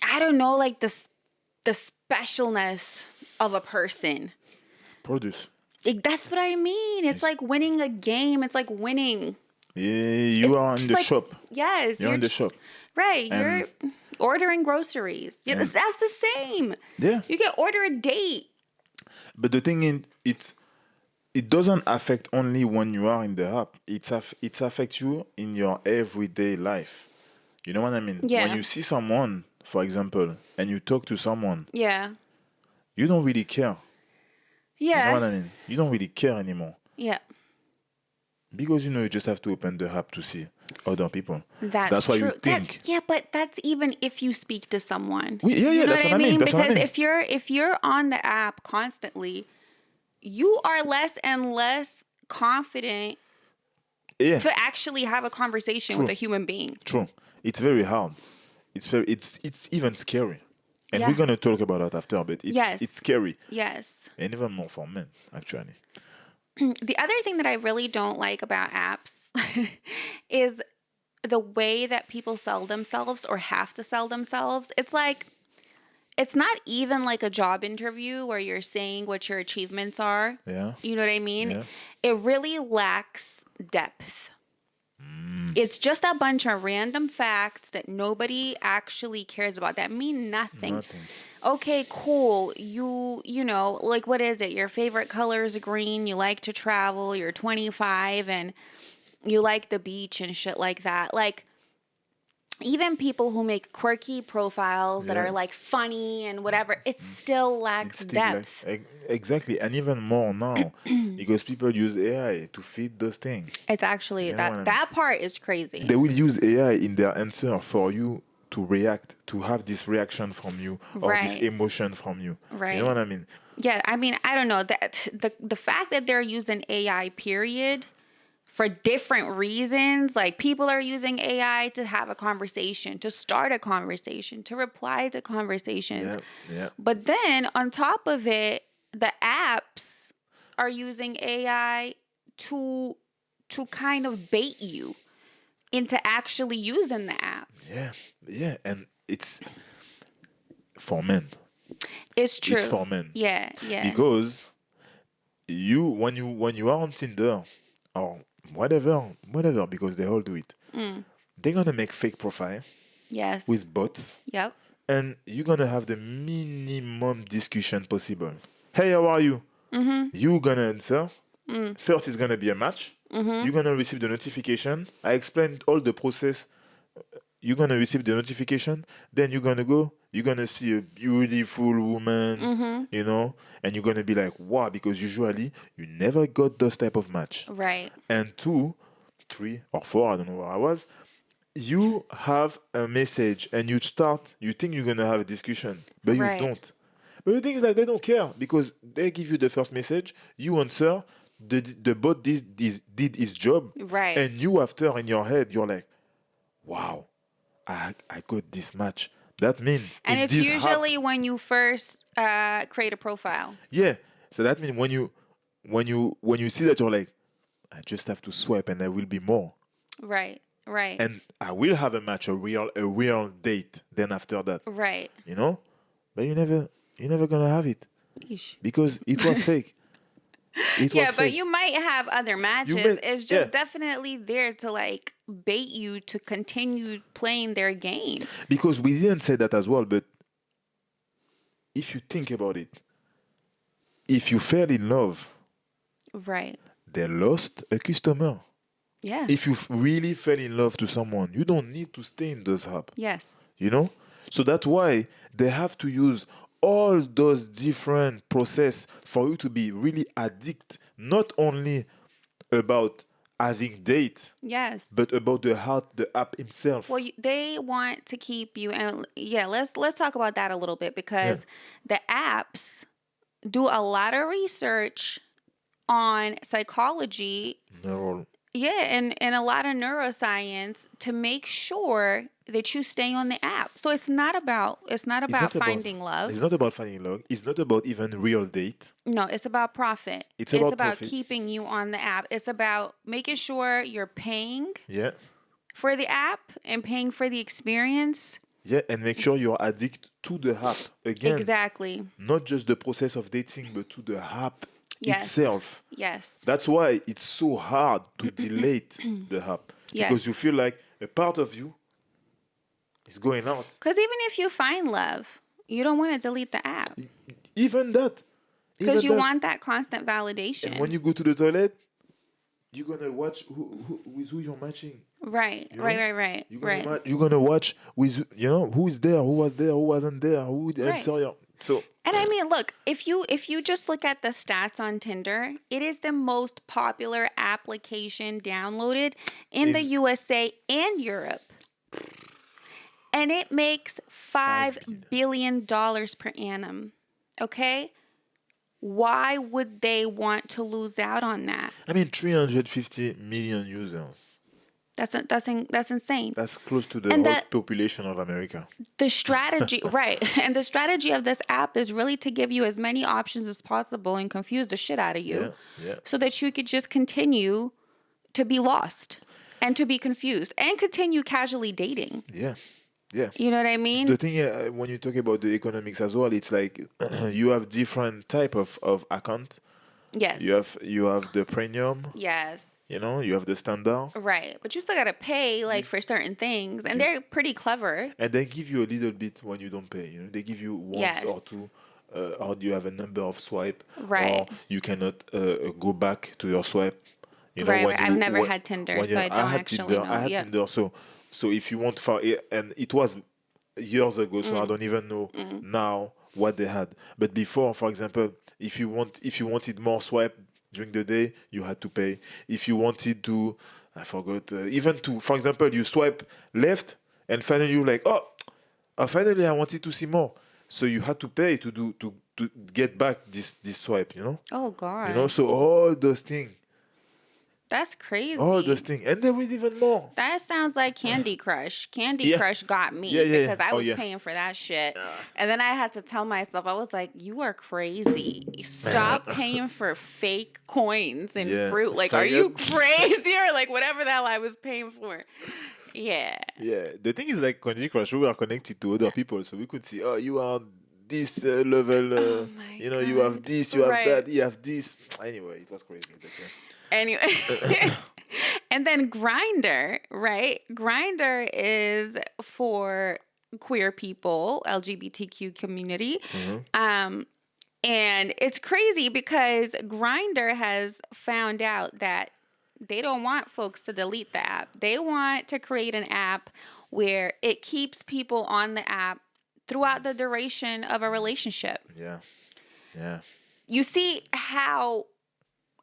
S1: I don't know, like the specialness of a person.
S2: Produce.
S1: That's what I mean. It's like winning a game. It's like winning.
S2: Yeah, you are in
S1: Just
S2: the
S1: like,
S2: shop.
S1: yes,
S2: You're in the
S1: just-
S2: shop.
S1: Right,
S2: And-
S1: you're ordering groceries. Yeah, that's the same.
S2: Yeah.
S1: You can order a date.
S2: But the thing is, it doesn't affect only when you are in the app. It affects you in your everyday life. You know what I mean?
S1: Yeah.
S2: When you see someone, for example, and you talk to someone,
S1: Yeah.
S2: you don't really care. You know
S1: Yeah.
S2: what I mean? You don't really care anymore.
S1: Yeah.
S2: Because you just have to open the app to see other people.
S1: That's
S2: why
S1: true.
S2: you think.
S1: Yeah, but that's even if you speak to someone.
S2: Yeah,
S1: You know
S2: that's
S1: what
S2: what I mean. That's what I
S1: Because
S2: mean.
S1: if you're on the app constantly, you are less and less confident
S2: Yeah,
S1: to actually have a conversation with
S2: True.
S1: a human being.
S2: true. It's very hard. It's even scary. And
S1: Yeah.
S2: we're gonna talk about that after, but
S1: Yes.
S2: it's scary.
S1: Yes.
S2: And even more for men, actually.
S1: The other thing that I really don't like about apps is the way that people sell themselves or have to sell themselves. It's like, it's not even like a job interview where you're saying what your achievements are.
S2: Yeah.
S1: You know what I mean?
S2: Yeah.
S1: It really lacks depth. It's just a bunch of random facts that nobody actually cares about that mean nothing.
S2: Nothing.
S1: Okay, cool. Like what is it? Your favorite color is green. You like to travel. You're 25 and you like the beach and shit like that. Like even people who make quirky profiles that are
S2: Yeah.
S1: like funny and whatever, it still
S2: It's
S1: lacks
S2: still like
S1: depth.
S2: exactly, and even more now because people use AI to feed those things.
S1: It's actually
S2: You know what
S1: that
S2: I mean?
S1: that part is crazy.
S2: They will use AI in their answer for you to react, to have this reaction from you or this
S1: Right.
S2: emotion from you. You know
S1: Right.
S2: what I mean?
S1: Yeah, I mean, I don't know that the fact that they're using AI period for different reasons, like people are using AI to have a conversation, to start a conversation, to reply to conversations.
S2: Yeah, yeah,
S1: But then on top of it, the apps are using AI to kind of bait you into actually using the app.
S2: yeah, yeah. And it's for men.
S1: It's
S2: It's
S1: true.
S2: for men
S1: Yeah, yeah.
S2: because when you are on Tinder or whatever, because they all do it. They're gonna make fake profile
S1: Yes.
S2: with bots,
S1: Yep.
S2: and you're gonna have the minimum discussion possible. Hey, how are you? You gonna answer. First, it's gonna be a match. You're gonna receive the notification. I explained all the process. You're gonna receive the notification. Then you're gonna go. You're gonna see a beautiful woman, and you're gonna be like, wow, because usually you never got those type of match.
S1: Right.
S2: And two, three, or four, I don't know where I was. You have a message and you think you're gonna have a discussion, but you
S1: Right.
S2: don't. But the thing is like they don't care because they give you the first message, you answer, the bot did his job,
S1: Right.
S2: and you after in your head you're like, wow, I got this match. That mean
S1: And
S2: in
S1: it's
S2: this app,
S1: usually when you first create a profile.
S2: yeah. So that means when you see that you're like, I just have to swipe and there will be more.
S1: Right. Right.
S2: And I will have a match, a real date. Then after that,
S1: Right.
S2: you know, but you're never gonna have it
S1: Yeesh.
S2: because it was fake. It
S1: Yeah,
S2: was
S1: but
S2: fake.
S1: you might have other
S2: You
S1: matches.
S2: made
S1: It's
S2: yeah
S1: just definitely there to like bait you to continue playing their game.
S2: because we didn't say that as well. But if you think about it, if you fell in love,
S1: Right.
S2: they lost a customer.
S1: Yeah.
S2: If you really fell in love to someone, you don't need to stay in those apps.
S1: Yes.
S2: You know, so that's why they have to use all those different process for you to be really addict, not only about having date
S1: Yes.
S2: but about the app
S1: Well,
S2: himself.
S1: they want to keep you, and yeah, let's talk about that a little bit
S2: Yeah,
S1: because the apps do a lot of research on psychology.
S2: neural.
S1: Yeah, and a lot of neuroscience to make sure that you stay on the app. So it's not
S2: it's
S1: about
S2: not about
S1: finding
S2: it's
S1: love.
S2: not about finding love. It's not about even real date.
S1: No, it's about profit.
S2: It's
S1: It's
S2: about
S1: about
S2: profit.
S1: keeping you on the app. It's about making sure you're paying
S2: Yeah,
S1: for the app and paying for the experience.
S2: yeah, and make sure you're addicted to the app again,
S1: Exactly.
S2: not just the process of dating but to the app
S1: Yes.
S2: itself.
S1: Yes.
S2: That's why it's so hard to delete the app because you
S1: Yes.
S2: feel like a part of you is going out.
S1: Because even if you find love, you don't want to delete the app
S2: Even that,
S1: because
S2: even
S1: you
S2: that.
S1: want that constant
S2: And when
S1: validation.
S2: you go to the toilet, you're gonna watch with who you're matching.
S1: Right.
S2: You
S1: Right.
S2: know,
S1: Right. Right. Right.
S2: you're gonna watch with who is there, who was there, who wasn't there, who would
S1: Right.
S2: answer your. So
S1: And I mean, look, if you just look at the stats on Tinder, it is the most popular application downloaded in the
S2: in
S1: USA and Europe. And it makes
S2: 5
S1: $5
S2: billion.
S1: billion per annum. Okay? Why would they want to lose out on that?
S2: I mean, 350 million users.
S1: That's insane.
S2: That's close to the
S1: And
S2: whole
S1: that
S2: population of America.
S1: the strategy, right? And the strategy of this app is really to give you as many options as possible and confuse the shit out of you
S2: Yeah, yeah,
S1: so that you could just continue to be lost and to be confused and continue casually dating.
S2: yeah, yeah.
S1: You know what I
S2: The
S1: mean?
S2: thing when you talk about the economics as well, it's like you have different type of account.
S1: Yes.
S2: You have the premium,
S1: Yes.
S2: you have the standard,
S1: Right. But you still got to pay like for certain things and
S2: you,
S1: they're pretty clever.
S2: and they give you a little bit when you don't pay. They give you once
S1: Yes.
S2: or two, or you have a number of swipe,
S1: Right.
S2: or you cannot go back to your swipe. You know,
S1: Right,
S2: when
S1: right. I've never
S2: you
S1: had Tinder,
S2: when
S1: so
S2: you
S1: I
S2: I
S1: don't
S2: had
S1: actually
S2: Tinder,
S1: know. Yep.
S2: So if you want for it, and it was years ago, so I
S1: Mm,
S2: don't even know
S1: mm.
S2: now what they had. But before, for example, if you wanted more swipe during the day, you had to pay. If you wanted to, I forgot, even to, for example, you swipe left, and finally you're like, oh, finally I wanted to see more. So you had to pay to get back this swipe.
S1: Oh God,
S2: So
S1: that's
S2: all those
S1: crazy.
S2: things, and there is even more.
S1: That sounds like Candy Crush. Candy
S2: Yeah,
S1: Crush got
S2: yeah,
S1: me
S2: yeah, yeah.
S1: because I
S2: Oh
S1: was
S2: yeah.
S1: paying for that shit. And then I had to tell myself, I was like, you are crazy. Stop paying for fake coins and
S2: Yeah,
S1: fruit. Like, are you
S2: faggot.
S1: crazy? Or like whatever the hell I was paying for. Yeah.
S2: Yeah, the thing is like Candy Crush, we are connected to other people, so we could see, oh, you are this level,
S1: Oh my
S2: you have
S1: God.
S2: this, you have
S1: Right.
S2: that, you have this. Anyway, it was crazy, but
S1: Anyway.
S2: yeah.
S1: And then Grinder, right? Grinder is for queer people, LGBTQ community.
S2: Hmm.
S1: Um, and it's crazy because Grinder has found out that they don't want folks to delete the app. They want to create an app where it keeps people on the app throughout the duration of a relationship.
S2: Yeah, yeah.
S1: You see how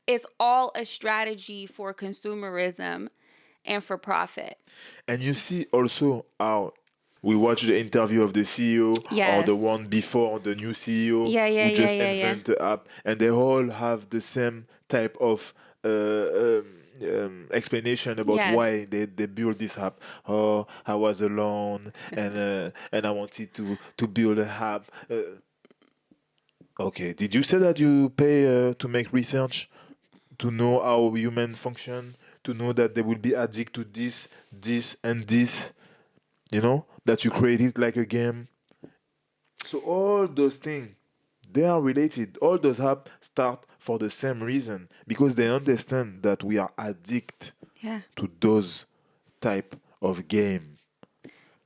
S1: it's all a strategy for consumerism and for profit.
S2: And you see also how we watch the interview of the CEO or the
S1: Yes.
S2: one before the new CEO
S1: Yeah, yeah,
S2: who
S1: yeah,
S2: just
S1: yeah, yeah.
S2: invent the app, and they all have the same type of explanation about
S1: Yes.
S2: why they built this app. Oh, I was alone, and I wanted to build a app. Okay, did you say that you pay to make research, to know how humans function, to know that they will be addicted to this, and this? That you create it like a game. So all those things, they are related. All those apps start for the same reason, because they understand that we are addicted
S1: Yeah.
S2: to those type of game.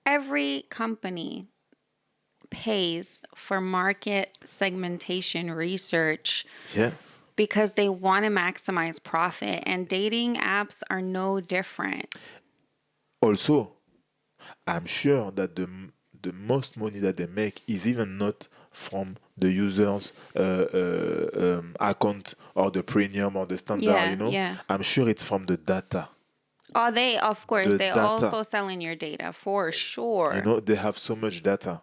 S1: Every company pays for market segmentation research
S2: Yeah.
S1: because they want to maximize profit, and dating apps are no different.
S2: Also, I'm sure that the most money that they make is even not from the users' account or the premium or the standard.
S1: Yeah, yeah.
S2: I'm sure it's from the data.
S1: Oh, they, of course,
S2: The
S1: they
S2: data.
S1: also selling your data for sure.
S2: They have so much data.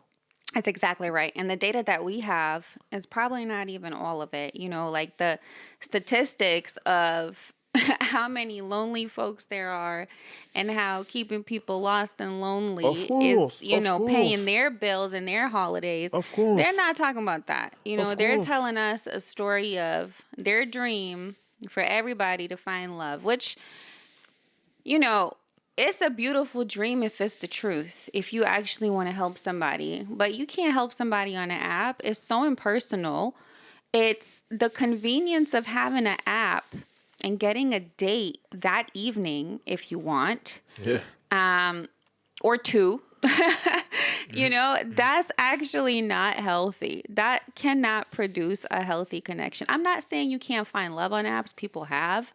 S1: That's exactly right. And the data that we have is probably not even all of it. Like the statistics of how many lonely folks there are and how keeping people lost and
S2: Of
S1: lonely is,
S2: course, of
S1: paying
S2: course,
S1: their bills and their holidays.
S2: of
S1: They're
S2: course,
S1: not talking about that.
S2: of
S1: They're
S2: course.
S1: telling us a story of their dream for everybody to find love, which you know, it's a beautiful dream if it's the truth, if you actually want to help somebody. But you can't help somebody on an app. It's so impersonal. It's the convenience of having an app and getting a date that evening if you want,
S2: Yeah.
S1: or two.
S2: Mhm. Mhm.
S1: That's actually not healthy. That cannot produce a healthy connection. I'm not saying you can't find love on apps. People have.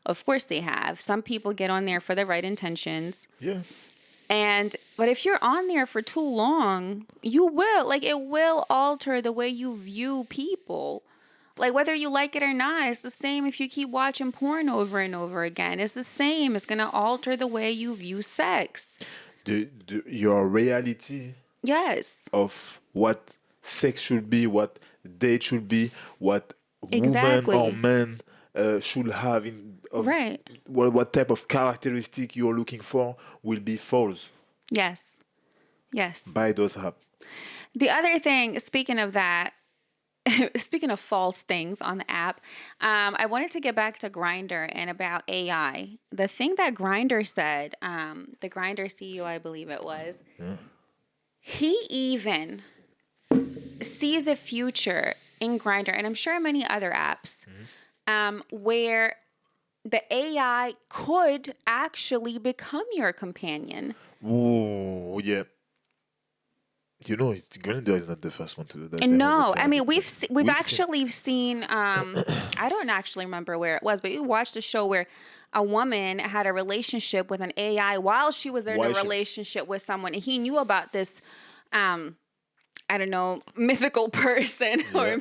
S1: Of course they have. Some people get on there for the right intentions.
S2: Yeah.
S1: But if you're on there for too long, it will alter the way you view people. Like whether you like it or not, it's the same if you keep watching porn over and over again. It's the same. It's going to alter the way you view sex.
S2: Your reality
S1: Yes,
S2: of what sex should be, what date should be, what woman or
S1: exactly.
S2: man should have in of
S1: Right.
S2: what type of characteristic you're looking for will be false
S1: Yes. Yes.
S2: by those apps.
S1: The other thing, speaking of that, speaking of false things on the app, I wanted to get back to Grinder and about AI. The thing that Grinder said, the Grinder CEO, I believe it was,
S2: Yeah.
S1: he even sees a future in Grinder, and I'm sure many other apps, where the AI could actually become your companion.
S2: Ooh, yeah. It's Grindr is not the first one to do that. They
S1: And no,
S2: already
S1: I
S2: have
S1: mean
S2: it, but
S1: we've
S2: we've seen.
S1: actually seen. I don't actually remember where it was, but we watched a show where a woman had a relationship with an AI while she was in a
S2: Why should?
S1: relationship with someone, and he knew about this I don't know, mythical person
S2: Yeah,
S1: or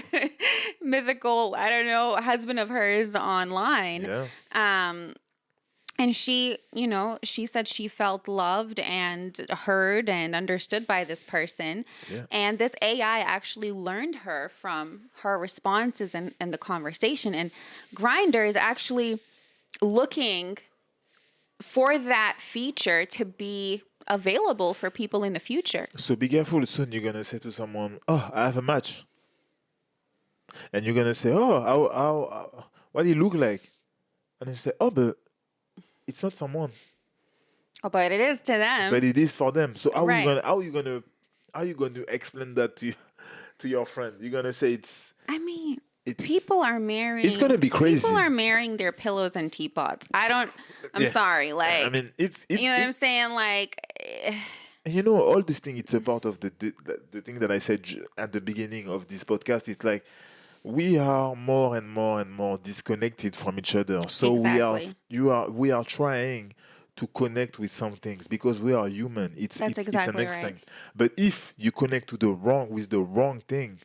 S1: mythical, I don't know, husband of hers online.
S2: yeah.
S1: And she, she said she felt loved and heard and understood by this person.
S2: Yeah.
S1: And this AI actually learned her from her responses and the conversation. And Grindr is actually looking for that feature to be available for people in the future.
S2: So be careful. Soon you're gonna say to someone, "Oh, I have a match," and you're gonna say, "Oh, what do you look like?" And they say, "Oh, but it's not someone,
S1: Oh, but it is to them.
S2: but it is for them." So
S1: Right.
S2: how you gonna explain that to to your friend? You're gonna say
S1: I mean,
S2: it's
S1: people are
S2: it's gonna
S1: marrying
S2: be
S1: people
S2: crazy.
S1: are marrying their pillows and teapots. I'm
S2: Yeah.
S1: sorry,
S2: I
S1: like,
S2: mean, it's
S1: you know what
S2: it.
S1: I'm saying? Like,
S2: You know, all this thing. It's a part of the thing that I said at the beginning of this podcast. It's like we are more and more and more disconnected from each other. So
S1: exactly.
S2: we are trying to connect with some things because we are human.
S1: That's
S2: It's an
S1: exactly right.
S2: instinct. But if you connect to the wrong thing,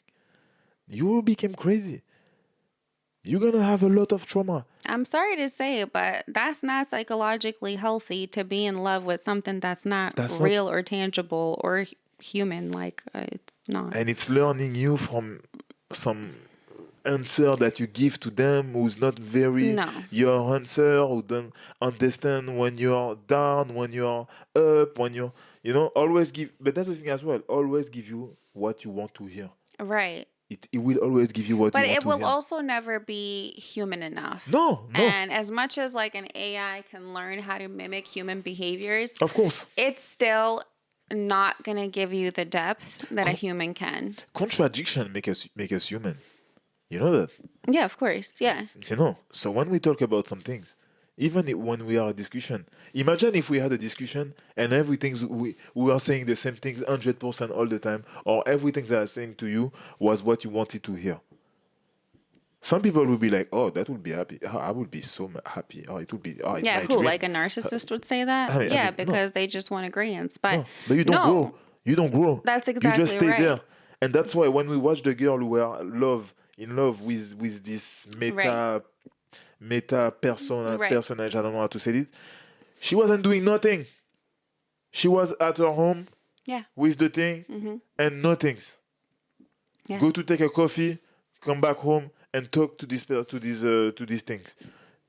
S2: you will become crazy. You're gonna have a lot of trauma.
S1: I'm sorry to say it, but that's not psychologically healthy to be in love with something that's not
S2: That's not,
S1: real or tangible or human. Like, it's not.
S2: and it's learning you from some answer that you give to them who's not very
S1: No.
S2: your answer, who don't understand when you're down, when you're up, when you're, always give. But that's the thing as well, always give you what you want to hear.
S1: Right.
S2: It will always give you what you
S1: But
S2: want
S1: it
S2: to
S1: will
S2: hear.
S1: also never be human enough.
S2: No, no,
S1: And as much as like an AI can learn how to mimic human behaviors,
S2: of course.
S1: it's still not going to give you the depth that a
S2: Con-
S1: human can.
S2: Contradiction make us human. You know that.
S1: Yeah, of course. Yeah.
S2: So when we talk about some things, even when we are a discussion, imagine if we had a discussion and everything's we are saying the same things 100% all the time, or everything that I'm saying to you was what you wanted to hear. Some people will be like, "Oh, that would be happy. Oh, I would be so happy. Oh, it would be. Oh, it's
S1: Yeah,
S2: my
S1: who?
S2: dream."
S1: Like a narcissist would say that?
S2: I
S1: Yeah,
S2: mean, no,
S1: because they just want agreements. But
S2: no, but you don't grow.
S1: no,
S2: You don't grow.
S1: that's
S2: You just
S1: exactly
S2: stay there,
S1: right.
S2: and that's why when we watch the girl who were in love with this
S1: Right.
S2: meta
S1: Right.
S2: personage. I don't know how to say it. She wasn't doing nothing. She was at her home
S1: Yeah.
S2: with the thing and nothings.
S1: Yeah.
S2: Go to take a coffee, come back home and talk to to these things.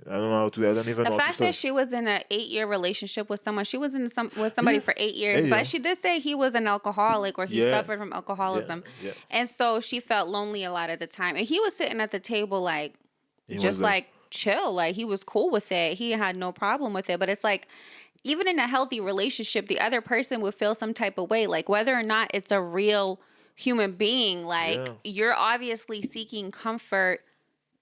S2: I don't know how to. I don't even
S1: The
S2: know how to
S1: fact that
S2: start.
S1: she was in an 8 year relationship with someone, she was in some with somebody
S2: Yeah,
S1: for 8 years,
S2: yeah,
S1: but she did say he was an alcoholic or he
S2: yeah,
S1: suffered from
S2: yeah,
S1: alcoholism,
S2: yeah.
S1: and so she felt lonely a lot of the time. And he was sitting at the table like,
S2: He was
S1: just
S2: like,
S1: like chill, like he was cool with it. He had no problem with it. But it's like, even in a healthy relationship, the other person would feel some type of way, like whether or not it's a real human being. Like
S2: yeah,
S1: you're obviously seeking comfort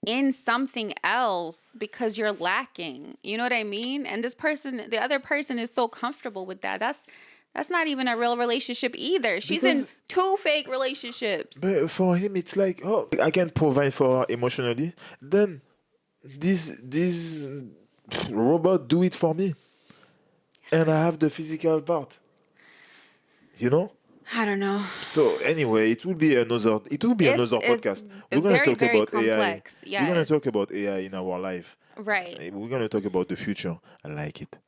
S1: in something else because you're lacking. You know what I mean? And this person, the other person is so comfortable with that. That's not even a real relationship either. She's in
S2: because
S1: two fake relationships.
S2: but for him it's like, oh, I can provide for her emotionally. Then this robot do it for me,
S1: It's
S2: and I
S1: crazy.
S2: have the physical part. You know.
S1: I don't know.
S2: So anyway, it will be another
S1: It's
S2: podcast. We're gonna
S1: very,
S2: talk
S1: very
S2: about AI.
S1: complex.
S2: We're gonna
S1: Yes.
S2: talk about AI in our life.
S1: Right.
S2: We're gonna talk about the future. I like it.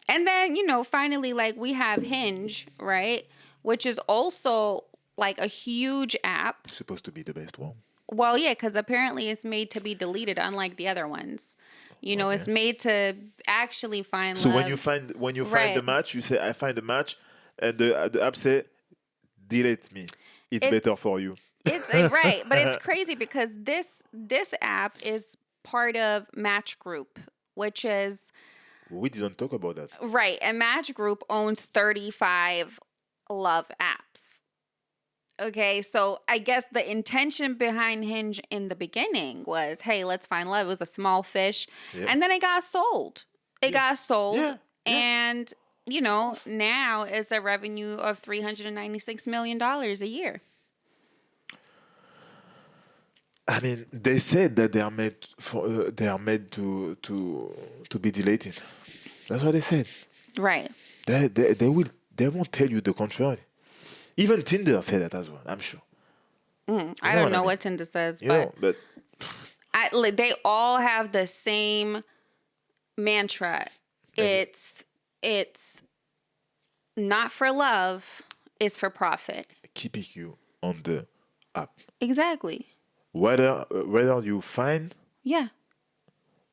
S1: And then, finally, like we have Hinge, right? Which is also like a huge app.
S2: Supposed to be the best one.
S1: Well, yeah, because apparently it's made to be deleted, unlike the other ones. It's
S2: Okay.
S1: made to actually find
S2: So
S1: love.
S2: when you find the
S1: Right.
S2: match, you say I find the match, and the app say delete me. It's better
S1: It's
S2: for you.
S1: right, but it's crazy because this app is part of Match Group, which is
S2: We didn't talk about that.
S1: right, and Match Group owns 35 love apps. Okay, so I guess the intention behind Hinge in the beginning was, hey, let's find love. It was a small fish.
S2: Yeah.
S1: And then it got sold. It
S2: Yeah.
S1: got sold.
S2: Yeah. Yeah.
S1: And,
S2: Of course.
S1: now it's a revenue of $396 million a year.
S2: I mean, they said that they are made to be deleted. That's what they said.
S1: Right.
S2: They won't tell you the contrary. Even Tinder said that as well. I'm sure. You
S1: I
S2: know
S1: don't
S2: what I
S1: know
S2: mean?
S1: what Tinder says,
S2: You
S1: but
S2: know, but
S1: they all have the same mantra.
S2: ex-
S1: It's not for love, it's for profit.
S2: keeping you on the app,
S1: Exactly.
S2: whether you find
S1: Yeah.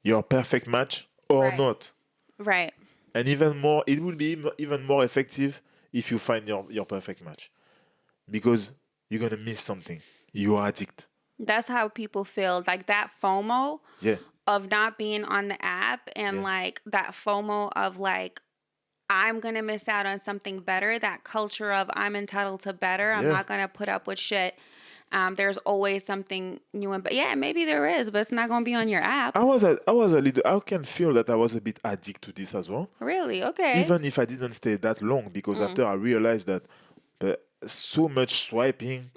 S2: your perfect match or
S1: Right.
S2: not,
S1: Right.
S2: and even more, it will be even more effective if you find your perfect match, because you're gonna miss something. You are addicted.
S1: That's how people feel. It's like that FOMO
S2: Yeah,
S1: of not being on the app, and
S2: yeah,
S1: like that FOMO of like I'm going to miss out on something better. That culture of I'm entitled to better. I'm
S2: yeah.
S1: not going to put up with shit. There's always something new. But yeah, maybe there is, but it's not going to be on your app.
S2: I was a little. I can feel that I was a bit addicted to this as well,
S1: Really? Okay.
S2: even if I didn't stay that long, because after I realized that so much swiping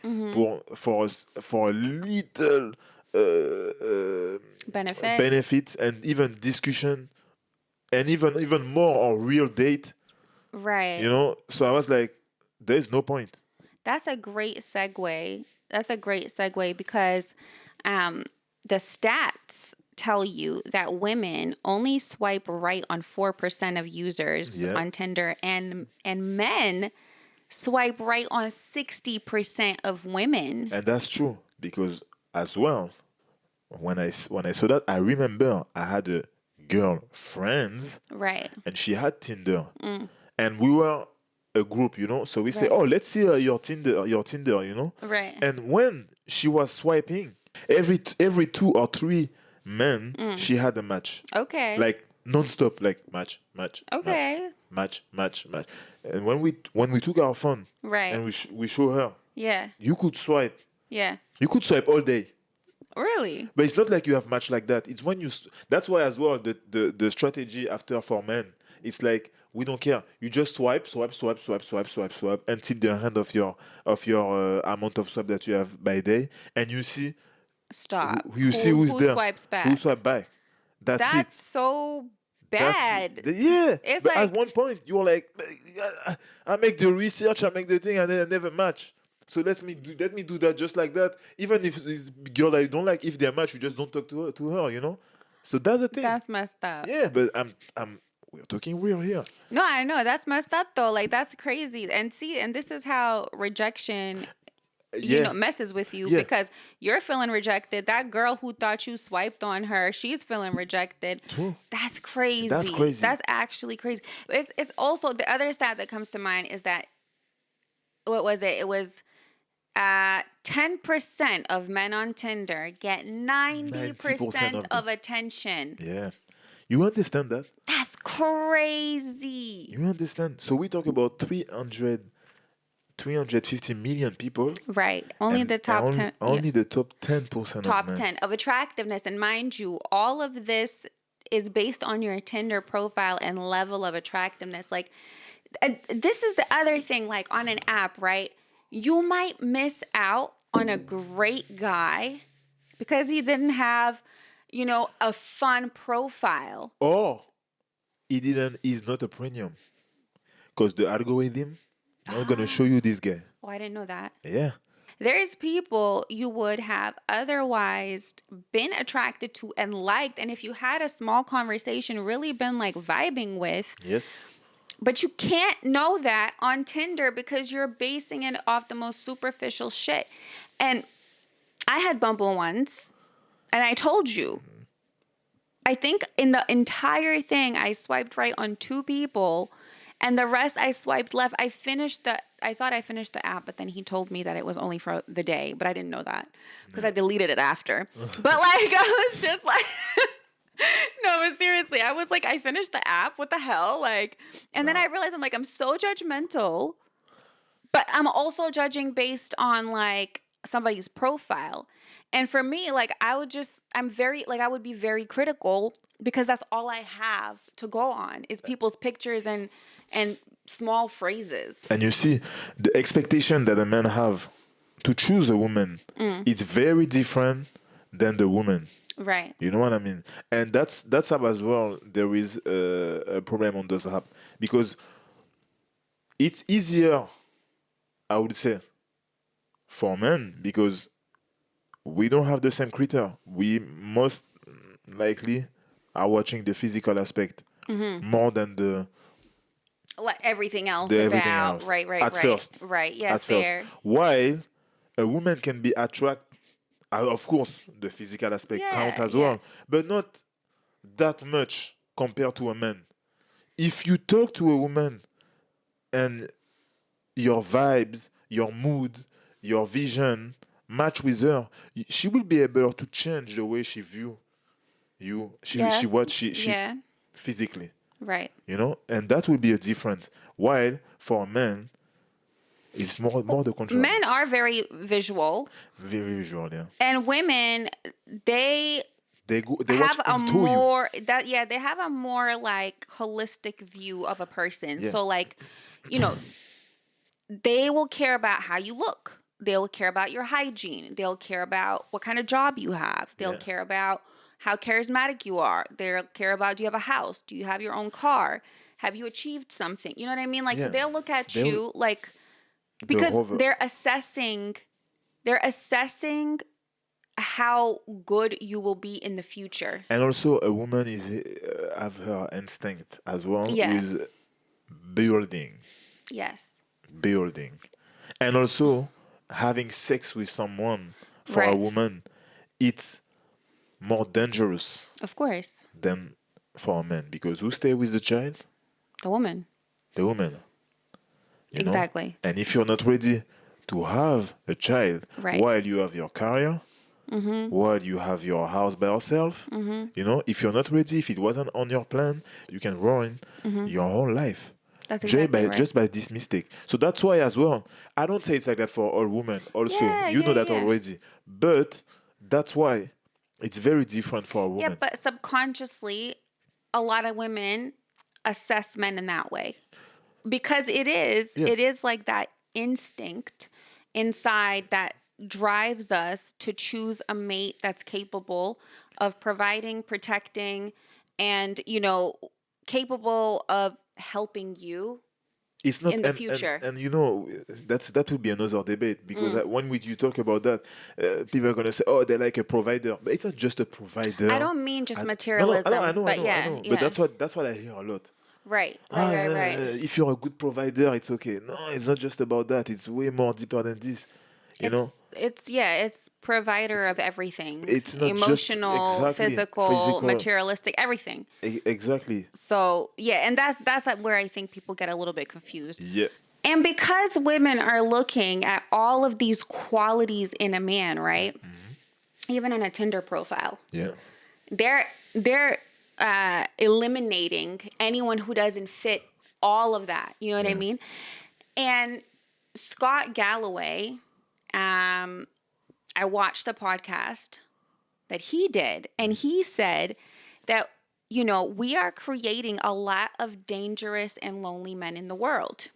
S2: for a little
S1: Benefit.
S2: benefit and even discussion and even more on real date,
S1: Right.
S2: So I was like, there's no point.
S1: That's a great segue. That's a great segue because um, the stats tell you that women only swipe right on 4% of users
S2: Yeah,
S1: on Tinder, and men swipe right on 60% of women.
S2: and that's true because as well, when I saw that, I remember I had a girlfriend
S1: Right.
S2: and she had Tinder, and we were a group, so we say,
S1: Right.
S2: oh, let's see your Tinder,
S1: Right.
S2: and when she was swiping, every 2 or 3 men, she had a match,
S1: Okay.
S2: like non-stop, like match, match, match,
S1: Okay.
S2: match, match, match. And when we took our phone
S1: Right.
S2: and we show her,
S1: Yeah.
S2: you could swipe,
S1: Yeah.
S2: all day.
S1: Really?
S2: But it's not like you have match like that. It's when that's why as well the strategy after for men. It's like we don't care. You just swipe, swipe, swipe, swipe, swipe, swipe, swipe until the end of your amount of swipe that you have by day, and you see
S1: Stop.
S2: who's
S1: Who
S2: there,
S1: swipes
S2: who
S1: back?
S2: swipe back. That's it.
S1: That's so
S2: That's
S1: bad.
S2: yeah.
S1: It's
S2: But at
S1: like
S2: one point you're like, I make the research, I make the thing, and then I never match. So let me do that just like that. Even if it's a girl that you don't like, if they match, you just don't talk to her. So that's the thing.
S1: that's messed up.
S2: Yeah, but we're talking real here.
S1: No, I know that's messed up though. Like that's crazy. And see, and this is how rejection
S2: Yeah,
S1: messes with you
S2: yeah.
S1: because you're feeling rejected. That girl who thought you swiped on her, she's feeling rejected.
S2: True.
S1: That's crazy.
S2: That's crazy.
S1: That's actually crazy. It's also the other stat that comes to mind is that what was it? It was 10% of men on Tinder get
S2: 90%
S1: 90%
S2: of them.
S1: of attention.
S2: Yeah. You understand that?
S1: That's crazy.
S2: You understand? So we talk about 350 million people,
S1: Right. Only
S2: and
S1: the top 10. Yeah.
S2: only the top 10% of
S1: Top
S2: men.
S1: 10 of attractiveness. And mind you, all of this is based on your Tinder profile and level of attractiveness. Like, and this is the other thing, like on an app, right? You might miss out on a great guy because he didn't have, a fun profile.
S2: Or he's not a premium because the algorithm not gonna show you this guy.
S1: Oh, I didn't know that.
S2: Yeah.
S1: There's people you would have otherwise been attracted to and liked. And if you had a small conversation, really been like vibing with,
S2: Yes.
S1: but you can't know that on Tinder because you're basing it off the most superficial shit. And I had Bumble once, and I told you, I think in the entire thing, I swiped right on 2 people, and the rest I swiped left. I thought I finished the app, but then he told me that it was only for the day, but I didn't know that because I deleted it after. But like, I was just like, no, but seriously, I was like, I finished the app. What the hell? Like, and then I realized I'm so judgmental, but I'm also judging based on like somebody's profile. And for me, like I would be very critical because that's all I have to go on is people's pictures and small phrases.
S2: And you see, the expectation that a man have to choose a woman, it's very different than the woman.
S1: Right.
S2: You know what I mean? And that's how as well there is a problem on those app because it's easier, I would say, for men because we don't have the same critter. We most likely are watching the physical aspect more than
S1: Like everything else
S2: the everything
S1: about.
S2: else
S1: Right, right,
S2: at
S1: right.
S2: first.
S1: Right. Yeah,
S2: At first,
S1: fair.
S2: while a woman can be attracted, of course, the physical aspect count
S1: Yeah,
S2: as
S1: yeah.
S2: well, but not that much compared to a man. If you talk to a woman and your vibes, your mood, your vision match with her, she will be able to change the way she view you. She
S1: Yeah.
S2: what she
S1: Yeah.
S2: physically,
S1: Right.
S2: and that will be a difference. While for a man, it's more the contrary.
S1: Men are very visual,
S2: Very visual, yeah.
S1: and women, they
S2: They watch
S1: have a
S2: into you.
S1: more that yeah, they have a more like holistic view of a person.
S2: Yeah,
S1: So like, you know, they will care about how you look. They'll care about your hygiene. They'll care about what kind of job you have. They'll
S2: yeah,
S1: care about how charismatic you are. They'll care about, do you have a house? Do you have your own car? Have you achieved something? You know what I mean? Like, so
S2: yeah.
S1: they'll look at
S2: They
S1: you like,
S2: the
S1: because
S2: rover.
S1: they're assessing how good you will be in the future.
S2: And also, a woman is have her instinct as well
S1: Yeah.
S2: with building,
S1: Yes.
S2: building, and also having sex with someone for a
S1: Right.
S2: woman, it's more dangerous
S1: Of course.
S2: than for a man because who stay with the child?
S1: The woman.
S2: The woman,
S1: Exactly.
S2: And if you're not ready to have a child
S1: Right.
S2: while you have your career, while you have your house by yourself, if you're not ready, if it wasn't on your plan, you can ruin your whole life.
S1: That's exactly right.
S2: Just by this mistake. So that's why as well, I don't say it's like that for all women. Also,
S1: Yeah,
S2: you know
S1: yeah,
S2: that
S1: yeah.
S2: already. But that's why it's very different for a
S1: Yeah,
S2: woman.
S1: but subconsciously, a lot of women assess men in that way because
S2: Yeah.
S1: it is like that instinct inside that drives us to choose a mate that's capable of providing, protecting, and, capable of helping you
S2: It's not,
S1: in the future.
S2: and that would be another debate because when you talk about that, people are gonna say, oh, they're like a provider, but it's not just a
S1: I
S2: provider.
S1: don't mean just
S2: No, no, I
S1: materialism,
S2: know, I
S1: but
S2: know, I
S1: yeah,
S2: know, but
S1: yeah.
S2: that's what I hear a lot.
S1: Right, right,
S2: Ah,
S1: right, right.
S2: if you're a good provider, it's okay. No, it's not just about that. It's way more deeper than this. You know,
S1: It's provider
S2: it's
S1: of everything.
S2: it's not just
S1: Emotional,
S2: exactly
S1: physical,
S2: physical.
S1: materialistic, everything.
S2: Exactly.
S1: So, yeah, and that's like where I think people get a little bit confused.
S2: Yeah.
S1: And because women are looking at all of these qualities in a man, right? Even in a Tinder profile,
S2: Yeah.
S1: they're eliminating anyone who doesn't fit all of that. You know what I
S2: Yeah.
S1: mean? And Scott Galloway, I watched the podcast that he did, and he said that, we are creating a lot of dangerous and lonely men in the world,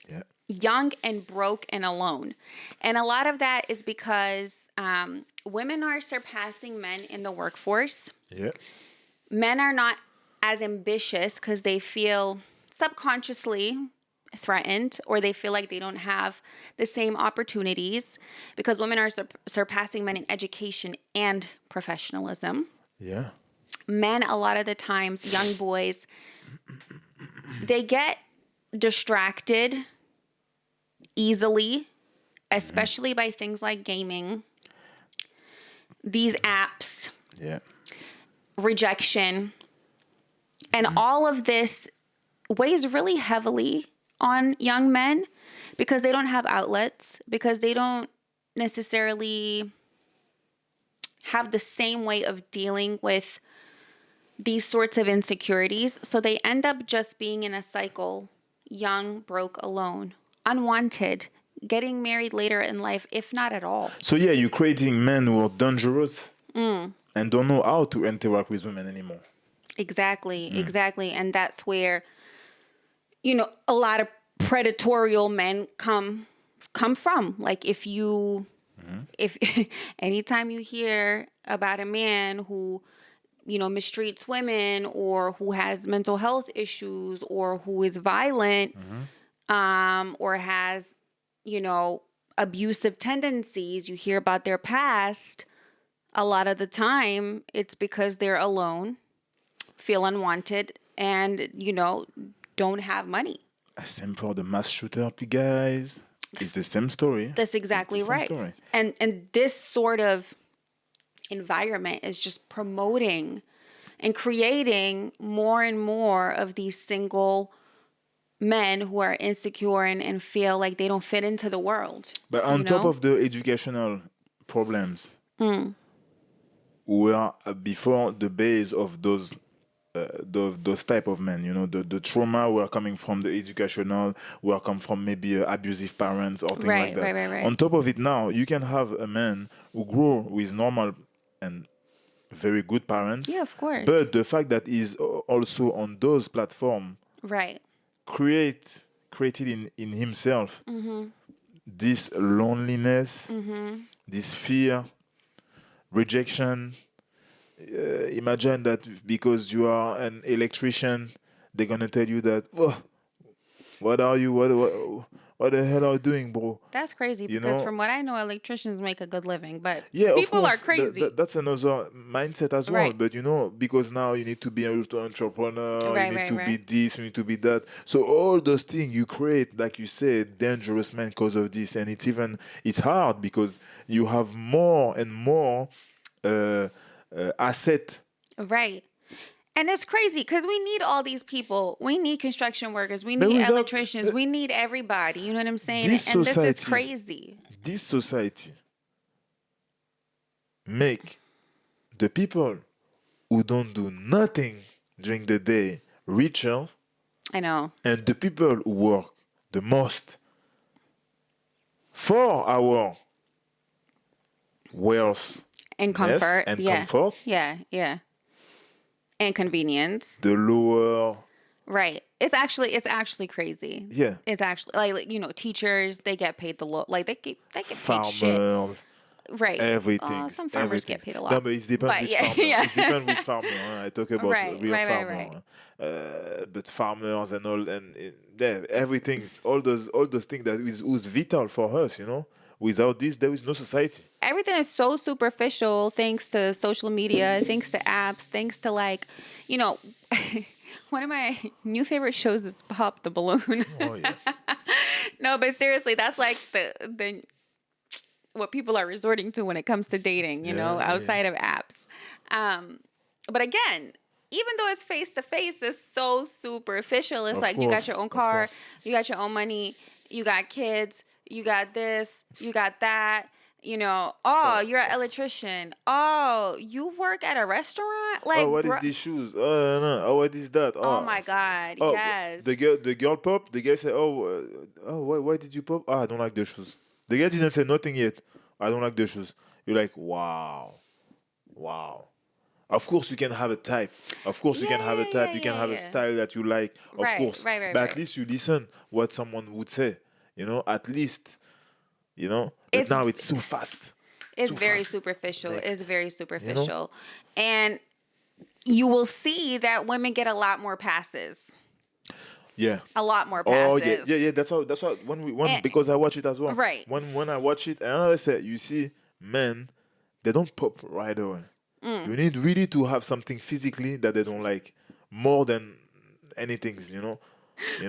S2: Yeah.
S1: young and broke and alone. And a lot of that is because women are surpassing men in the workforce.
S2: Yeah.
S1: Men are not as ambitious because they feel subconsciously threatened, or they feel like they don't have the same opportunities, because women are surpassing men in education and professionalism.
S2: Yeah.
S1: Men, a lot of the times, young boys, they get distracted easily, especially by things like gaming, these apps,
S2: Yeah.
S1: rejection, and all of this weighs really heavily on young men because they don't have outlets, because they don't necessarily have the same way of dealing with these sorts of insecurities. So they end up just being in a cycle, young, broke, alone, unwanted, getting married later in life, if not at all.
S2: So yeah, you're creating men who are dangerous and don't know how to interact with women anymore.
S1: Exactly, exactly. And that's where, a lot of predatorial men come from. Like if anytime you hear about a man who, mistreats women or who has mental health issues or who is violent, or has, you know, abusive tendencies, you hear about their past, a lot of the time it's because they're alone, feel unwanted, and, don't have money.
S2: Same for the mass shooter, guys. It's the same story.
S1: That's
S2: It's the
S1: exactly
S2: same
S1: right.
S2: story.
S1: And this sort of environment is just promoting and creating more and more of these single men who are insecure and feel like they don't fit into the world.
S2: But on top of the educational problems, were before the base of those type of men, the trauma were coming from the educational, were come from maybe abusive parents or things like
S1: Right,
S2: that.
S1: right, right, right.
S2: On top of it, now you can have a man who grew with normal and very good parents,
S1: Yeah, of course.
S2: but the fact that he's also on those platforms
S1: Right.
S2: created in himself this loneliness, this fear, rejection. Imagine that because you are an electrician, they're gonna tell you that, oh, what are you? What the hell are you doing, bro?
S1: That's crazy
S2: You
S1: because
S2: know?
S1: from what I know, electricians make a good living, but
S2: Yeah, of
S1: people are
S2: course.
S1: crazy.
S2: That's another mindset as well.
S1: Right.
S2: But because now you need to be an entrepreneur, you
S1: Right,
S2: need
S1: right,
S2: to be
S1: right.
S2: this, you need to be that. So all those things you create, like you said, dangerous man because of this, and it's hard because you have more and more uh, asset.
S1: Right. And it's crazy because we need all these people. We need construction workers. We
S2: But
S1: need
S2: without
S1: electricians. We need everybody. You know what I'm saying?
S2: this
S1: And this is
S2: society,
S1: crazy.
S2: this society make the people who don't do nothing during the day richer,
S1: I know.
S2: and the people who work the most for our wealth
S1: And comfort.
S2: and
S1: Yeah.
S2: comfort,
S1: Yeah. Yeah. And convenience.
S2: the lower,
S1: Right. It's actually crazy.
S2: yeah,
S1: It's actually like teachers, they get paid the low, like they get paid shit.
S2: farmers,
S1: Right.
S2: everything,
S1: Some farmers
S2: everything.
S1: get paid a
S2: No,
S1: lot.
S2: but it depends
S1: But
S2: which
S1: yeah,
S2: farmer.
S1: yeah.
S2: It depends which farmer. Huh? I talk about
S1: Right,
S2: real
S1: right, right,
S2: farmer.
S1: right.
S2: Huh? But farmers and all, and yeah, everything's all those things that is who's vital for us. Without this, there is no society.
S1: Everything is so superficial thanks to social media, thanks to apps, thanks to you know, one of my new favorite shows is Pop the Balloon.
S2: Oh yeah,
S1: No, but seriously, that's like the what people are resorting to when it comes to dating,
S2: yeah, yeah.
S1: outside of apps. Um, but again, even though it's face to face, it's so superficial. It's
S2: Of
S1: like you got your
S2: course,
S1: own
S2: of
S1: car,
S2: course.
S1: you got your own money, you got kids, you got this, you got that. Oh, you're an electrician. Oh, you work at a restaurant?
S2: Oh,
S1: Like,
S2: what is
S1: bro.
S2: these shoes? Oh, no. Oh, what is that?
S1: Oh
S2: Oh,
S1: my God.
S2: oh,
S1: Yes.
S2: the girl pop. The guy said, "Oh, why did you pop? Ah, I don't like the shoes." The guy didn't say nothing yet. I don't like the shoes. You're like, wow, wow. Of course, you can have a type. Of course, you
S1: Yeah,
S2: can have a
S1: yeah,
S2: type.
S1: yeah,
S2: You can
S1: yeah,
S2: have a
S1: yeah.
S2: style that you like. Of
S1: Right,
S2: course,
S1: right, right,
S2: but at
S1: right.
S2: least you listen what someone would say. At least. But
S1: It's
S2: now it's so fast.
S1: It's
S2: So
S1: very
S2: fast.
S1: superficial.
S2: Next.
S1: It's very
S2: You know.
S1: superficial. And you will see that women get a lot more passes.
S2: Yeah.
S1: A lot more
S2: Oh yeah,
S1: passes.
S2: yeah, yeah. That's how when
S1: And
S2: because I watch it as well.
S1: right.
S2: When I watch it, and I said, you see, men, they don't pop right away. You need really to have something physically that they don't like more than anything. You know.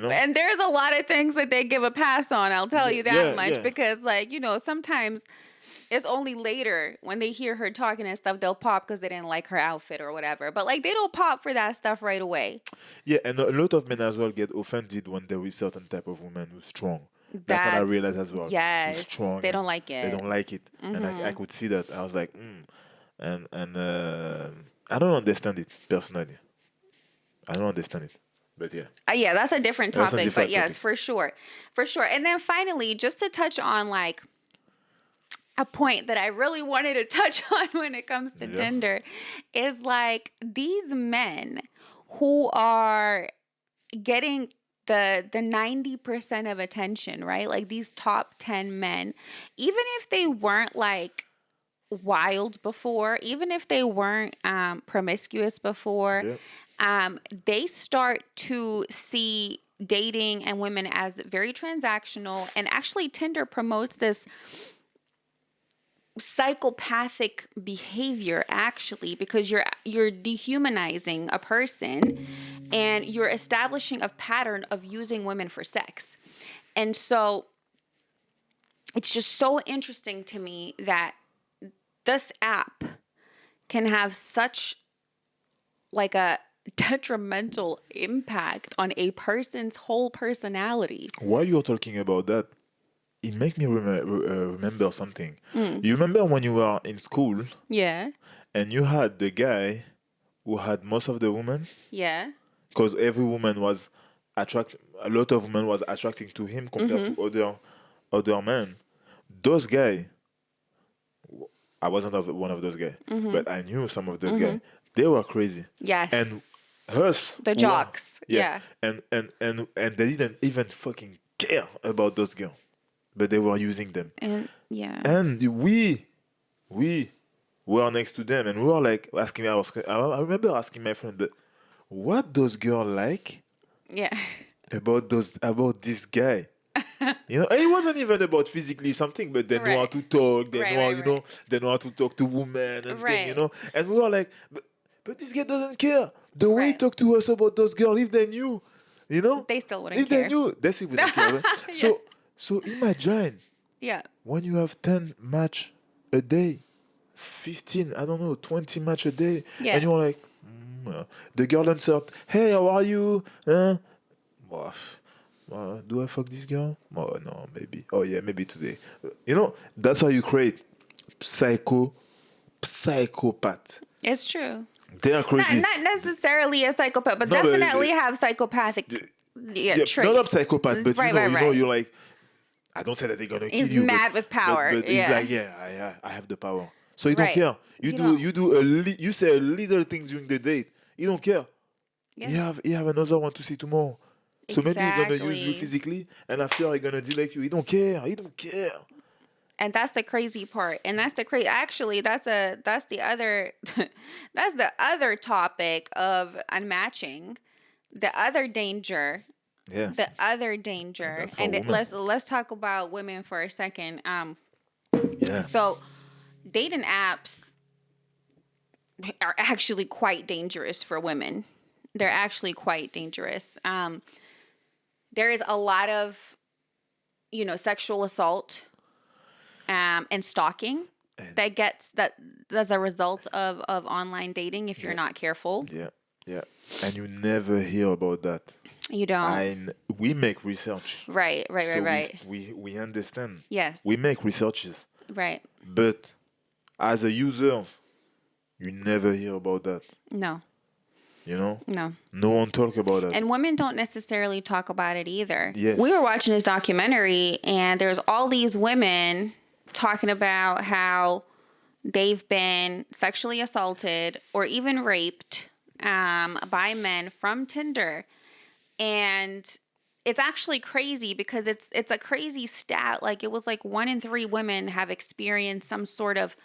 S1: And there's a lot of things that they give a pass on, I'll tell
S2: Yeah,
S1: you that
S2: yeah,
S1: much,
S2: yeah.
S1: because sometimes it's only later when they hear her talking and stuff, they'll pop because they didn't like her outfit or whatever. But they don't pop for that stuff right away.
S2: Yeah, and a lot of men as well get offended when there is certain type of woman who's strong. That's what I
S1: That's,
S2: realized as well. Who's
S1: yes,
S2: strong
S1: they
S2: and
S1: don't like
S2: they
S1: it.
S2: don't like it, and I could see that. I was like, and I don't understand it personally. I don't understand it, but yeah,
S1: Yeah, that's a different
S2: that's a
S1: topic, but
S2: different
S1: yes,
S2: topic.
S1: for sure. For sure. And then finally, just to touch on a point that I really wanted to touch on when it comes to
S2: Yeah,
S1: Tinder is these men who are getting the 90% of attention, right? Like these top 10 men, even if they weren't wild before, even if they weren't promiscuous before,
S2: Yeah.
S1: they start to see dating and women as very transactional. And actually, Tinder promotes this psychopathic behavior actually, because you're dehumanizing a person and you're establishing a pattern of using women for sex. And so it's just so interesting to me that this app can have such like a detrimental impact on a person's whole personality.
S2: While you're talking about that, it make me remember something.
S1: Mm.
S2: You remember when you were in school
S1: Yeah.
S2: and you had the guy who had most of the women,
S1: Yeah.
S2: because every woman was a lot of women was attracting to him compared to other men. Those guys, I wasn't one of those guys, but I knew some of those guys. They were crazy.
S1: Yes.
S2: And us,
S1: The jocks. Yeah.
S2: and they didn't even fucking care about those girls, but they were using them.
S1: And yeah.
S2: And we were next to them, and we were like asking. I remember asking my friend, but what those girls like
S1: Yeah.
S2: about this guy? You know, and it wasn't even about physically something, but they know how
S1: Right.
S2: to talk. They
S1: Right,
S2: know, how,
S1: right,
S2: you know,
S1: right.
S2: they know how to talk to women and thing, you
S1: Right.
S2: know. And we were like, but this guy doesn't care. The way he
S1: Right.
S2: talked to us about those girls, if they knew, you know,
S1: They still wouldn't
S2: if they
S1: care.
S2: knew, they still wouldn't care. Right?
S1: Yeah.
S2: So imagine
S1: Yeah.
S2: when you have 10 match a day, 15, I don't know, 20 match a day,
S1: Yeah.
S2: and you're like, the girl answered, hey, how are you? Well, do I fuck this girl? Oh, no, maybe. Oh, yeah, maybe today. You know, that's how you create psychopath.
S1: It's true.
S2: They are crazy.
S1: Not necessarily a psychopath, but
S2: No, but
S1: definitely have psychopathic
S2: yeah,
S1: traits.
S2: not a psychopath, but
S1: Right,
S2: you know,
S1: right, right.
S2: you're like, I don't say that they're gonna kill
S1: He's
S2: you,
S1: mad with power.
S2: but he's
S1: Yeah.
S2: like, yeah, I have the power. So you don't
S1: Right.
S2: care.
S1: You don't.
S2: You say a little thing during the date. You don't care.
S1: Yeah.
S2: You have another one to see tomorrow. So maybe he's gonna use you
S1: Exactly.
S2: physically, and after he's gonna delete you. He don't care. He don't care.
S1: And that's the crazy part. And that's the crazy. Actually, that's the other that's the other topic of unmatching. The other danger.
S2: Yeah.
S1: The other
S2: And
S1: danger.
S2: that's for
S1: And
S2: women.
S1: let's talk about women for a second.
S2: Yeah.
S1: So dating apps are actually quite dangerous for women. They're actually quite dangerous. There is a lot of, sexual assault and stalking that as a result of online dating if you're
S2: Yeah.
S1: not careful.
S2: Yeah. Yeah. And you never hear about that.
S1: You don't.
S2: We make research.
S1: Right, right, right,
S2: So
S1: right.
S2: we understand.
S1: Yes.
S2: We make researches.
S1: Right.
S2: But as a user, you never hear about that.
S1: No.
S2: You know?
S1: No.
S2: No one talk about that.
S1: And women don't necessarily talk about it either.
S2: Yes.
S1: We were watching this documentary and there's all these women talking about how they've been sexually assaulted or even raped by men from Tinder. And it's actually crazy because it's a crazy stat. Like it was like 1 in 3 women have experienced some sort of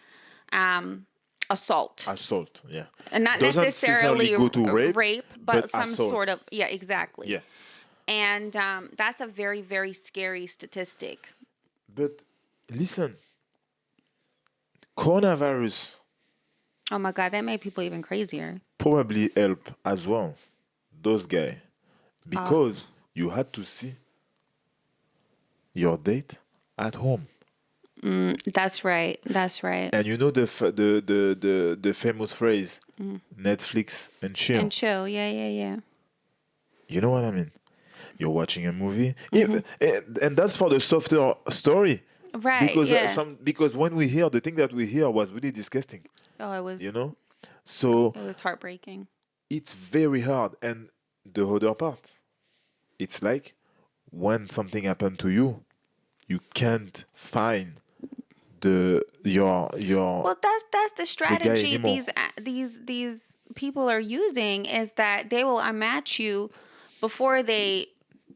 S1: assault.
S2: Assault, yeah.
S1: And not
S2: Doesn't
S1: necessarily
S2: go to
S1: rape, but some
S2: assault.
S1: sort of, yeah, exactly.
S2: Yeah.
S1: And that's a very, very scary statistic.
S2: But listen, coronavirus
S1: Oh my God, that made people even crazier.
S2: probably help as well those guys because you had to see your date at home.
S1: That's right. That's right.
S2: And you know the famous phrase, Netflix and chill.
S1: And chill. Yeah, yeah, yeah.
S2: You know what I mean? You're watching a movie, and that's for the softer story.
S1: Right.
S2: Because
S1: yeah.
S2: because when we hear the thing that we hear was really disgusting,
S1: Oh, it was.
S2: you know. So
S1: It was heartbreaking.
S2: it's very hard, and the other part, it's like when something happened to you, you can't find your
S1: Well, that's the strategy
S2: anymore.
S1: these people are using is that they will unmatch you before they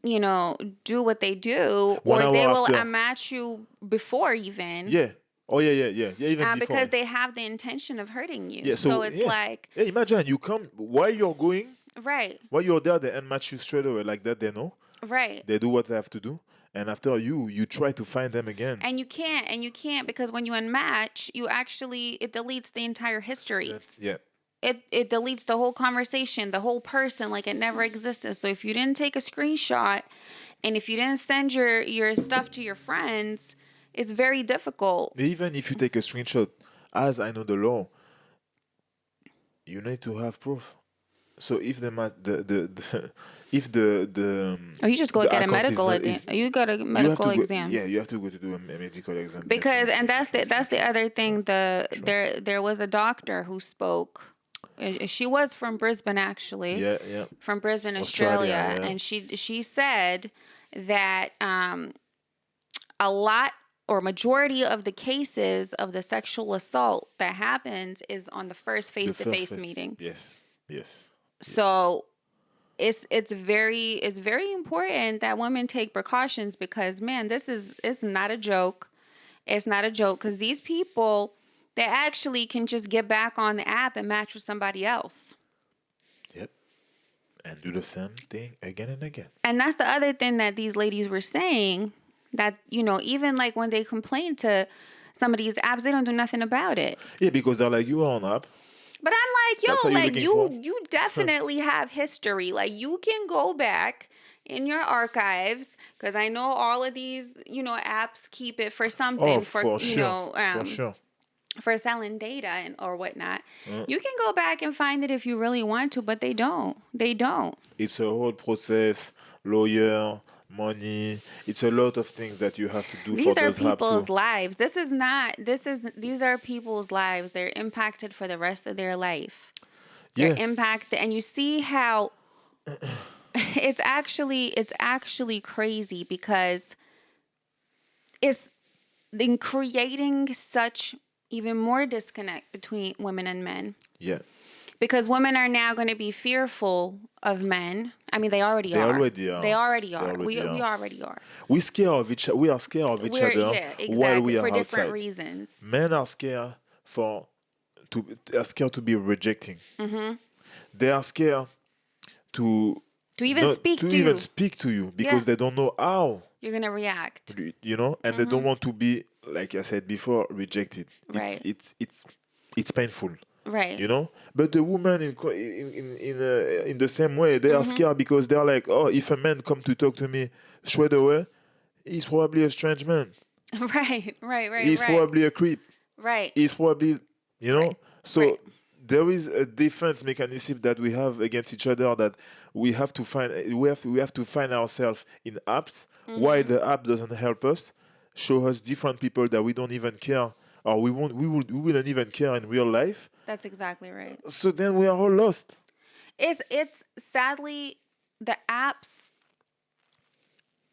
S1: do what they do,
S2: 1
S1: or they
S2: hour
S1: will
S2: after.
S1: unmatch you before even.
S2: Yeah. Oh yeah. Even before.
S1: because they have the intention of hurting you.
S2: Yeah.
S1: So
S2: So
S1: it's like,
S2: yeah. Imagine you come while you're going,
S1: right,
S2: while you're there, they unmatch you straight away like that. They know.
S1: right.
S2: They do what they have to do, and after you try to find them again.
S1: And you can't because when you unmatch, you actually, it deletes the entire history.
S2: Yeah.
S1: It deletes the whole conversation, the whole person, like it never existed. So if you didn't take a screenshot and if you didn't send your stuff to your friends, it's very difficult.
S2: Even if you take a screenshot, as I know the law, you need to have proof. So if the if
S1: Or you just go
S2: the
S1: get a
S2: account is
S1: medical
S2: not is
S1: you got a
S2: you have
S1: medical
S2: to go,
S1: exam.
S2: yeah, you have to go to do a medical exam
S1: Because and that's the other thing.
S2: True.
S1: There was a doctor who spoke. She was from Brisbane, actually,
S2: Yeah.
S1: from Brisbane,
S2: Australia,
S1: Australia,
S2: yeah.
S1: and she said that a lot or majority of the cases of the sexual assault that happens is on the first
S2: The
S1: face to
S2: first
S1: face
S2: first
S1: meeting.
S2: yes.
S1: So it's very important that women take precautions because, man, it's not a joke. It's not a joke because these people, they actually can just get back on the app and match with somebody else.
S2: Yep. And do the same thing again and again.
S1: And that's the other thing that these ladies were saying, that, even like when they complain to some of these apps, they don't do nothing about it.
S2: Yeah, because they're like, you are on app.
S1: But I'm like,
S2: That's
S1: yo,
S2: what you're
S1: like
S2: looking for.
S1: you definitely have history. Like you can go back in your archives because I know all of these, apps keep it for
S2: Oh,
S1: something, for
S2: for sure. For sure.
S1: for selling data and or whatnot.
S2: Uh,
S1: You can go back and find it if you really want to, but they don't. They don't.
S2: it's a whole process, lawyer, money. It's a lot of things that you have to do for
S1: These are
S2: those apps
S1: people's
S2: too.
S1: lives. These are people's lives. They're impacted for the rest of their life. They're
S2: Yeah.
S1: impacted, and you see how it's actually crazy because it's in creating such even more disconnect between women and men,
S2: Yeah.
S1: because women are now going to be fearful of men. I mean, they already
S2: They
S1: are.
S2: already
S1: They
S2: are.
S1: already
S2: They
S1: are. We
S2: already
S1: we
S2: are.
S1: already are.
S2: We are scared of each
S1: We're
S2: other
S1: Yeah,
S2: while
S1: exactly,
S2: we are
S1: for different
S2: outside.
S1: reasons.
S2: Men are scared for to are scared to be rejecting. They are scared to
S1: To even
S2: not
S1: speak
S2: to
S1: to
S2: even
S1: you,
S2: speak to you
S1: yeah,
S2: because they don't know how,
S1: you're gonna react.
S2: and they don't want to be, like I said before, rejected.
S1: Right.
S2: It's painful,
S1: Right.
S2: But the women in the same way, they are scared because they are like, oh, if a man come to talk to me straight away, he's probably a strange man.
S1: Right. Right. Right.
S2: He's
S1: Right.
S2: probably a creep.
S1: Right.
S2: He's probably, you
S1: Right.
S2: know.
S1: Right.
S2: So there is a defense mechanism that we have against each other that we have to find. We have to find ourselves in apps. Why the app doesn't help us, show us different people that we don't even care, or we wouldn't even care in real life.
S1: That's exactly right.
S2: So then we are all lost.
S1: It's sadly the apps,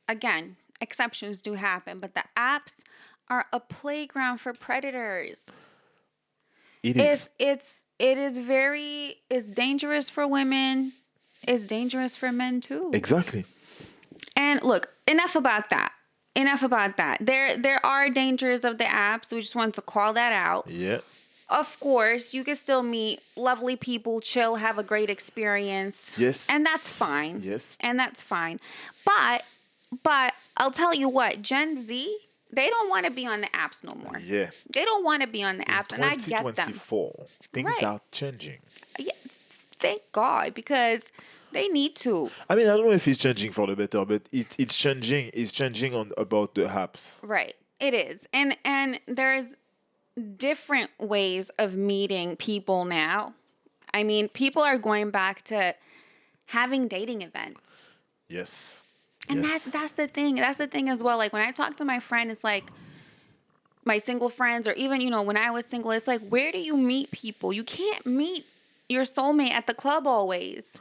S1: again, exceptions do happen, but the apps are a playground for predators.
S2: It is
S1: It's dangerous for women. It's dangerous for men too.
S2: exactly.
S1: And look, enough about that. Enough about that. There are dangers of the apps. We just want to call that out.
S2: Yeah.
S1: Of course, you can still meet lovely people, chill, have a great experience.
S2: Yes.
S1: And that's fine.
S2: Yes.
S1: And that's fine. But I'll tell you what, Gen Z, they don't want to be on the apps no more.
S2: Yeah.
S1: They don't want to be on the
S2: In
S1: apps, and I get them.
S2: 2024, things
S1: Right.
S2: are changing.
S1: Yeah, thank God, because they need to.
S2: I mean, I don't know if it's changing for the better, but it's changing. It's changing on about the apps.
S1: Right. It is. And there's different ways of meeting people now. I mean, people are going back to having dating events.
S2: Yes.
S1: And
S2: Yes.
S1: that's the thing. That's the thing as well. Like when I talk to my friend, it's like my single friends, or even, when I was single, it's like, where do you meet people? You can't meet your soulmate at the club always.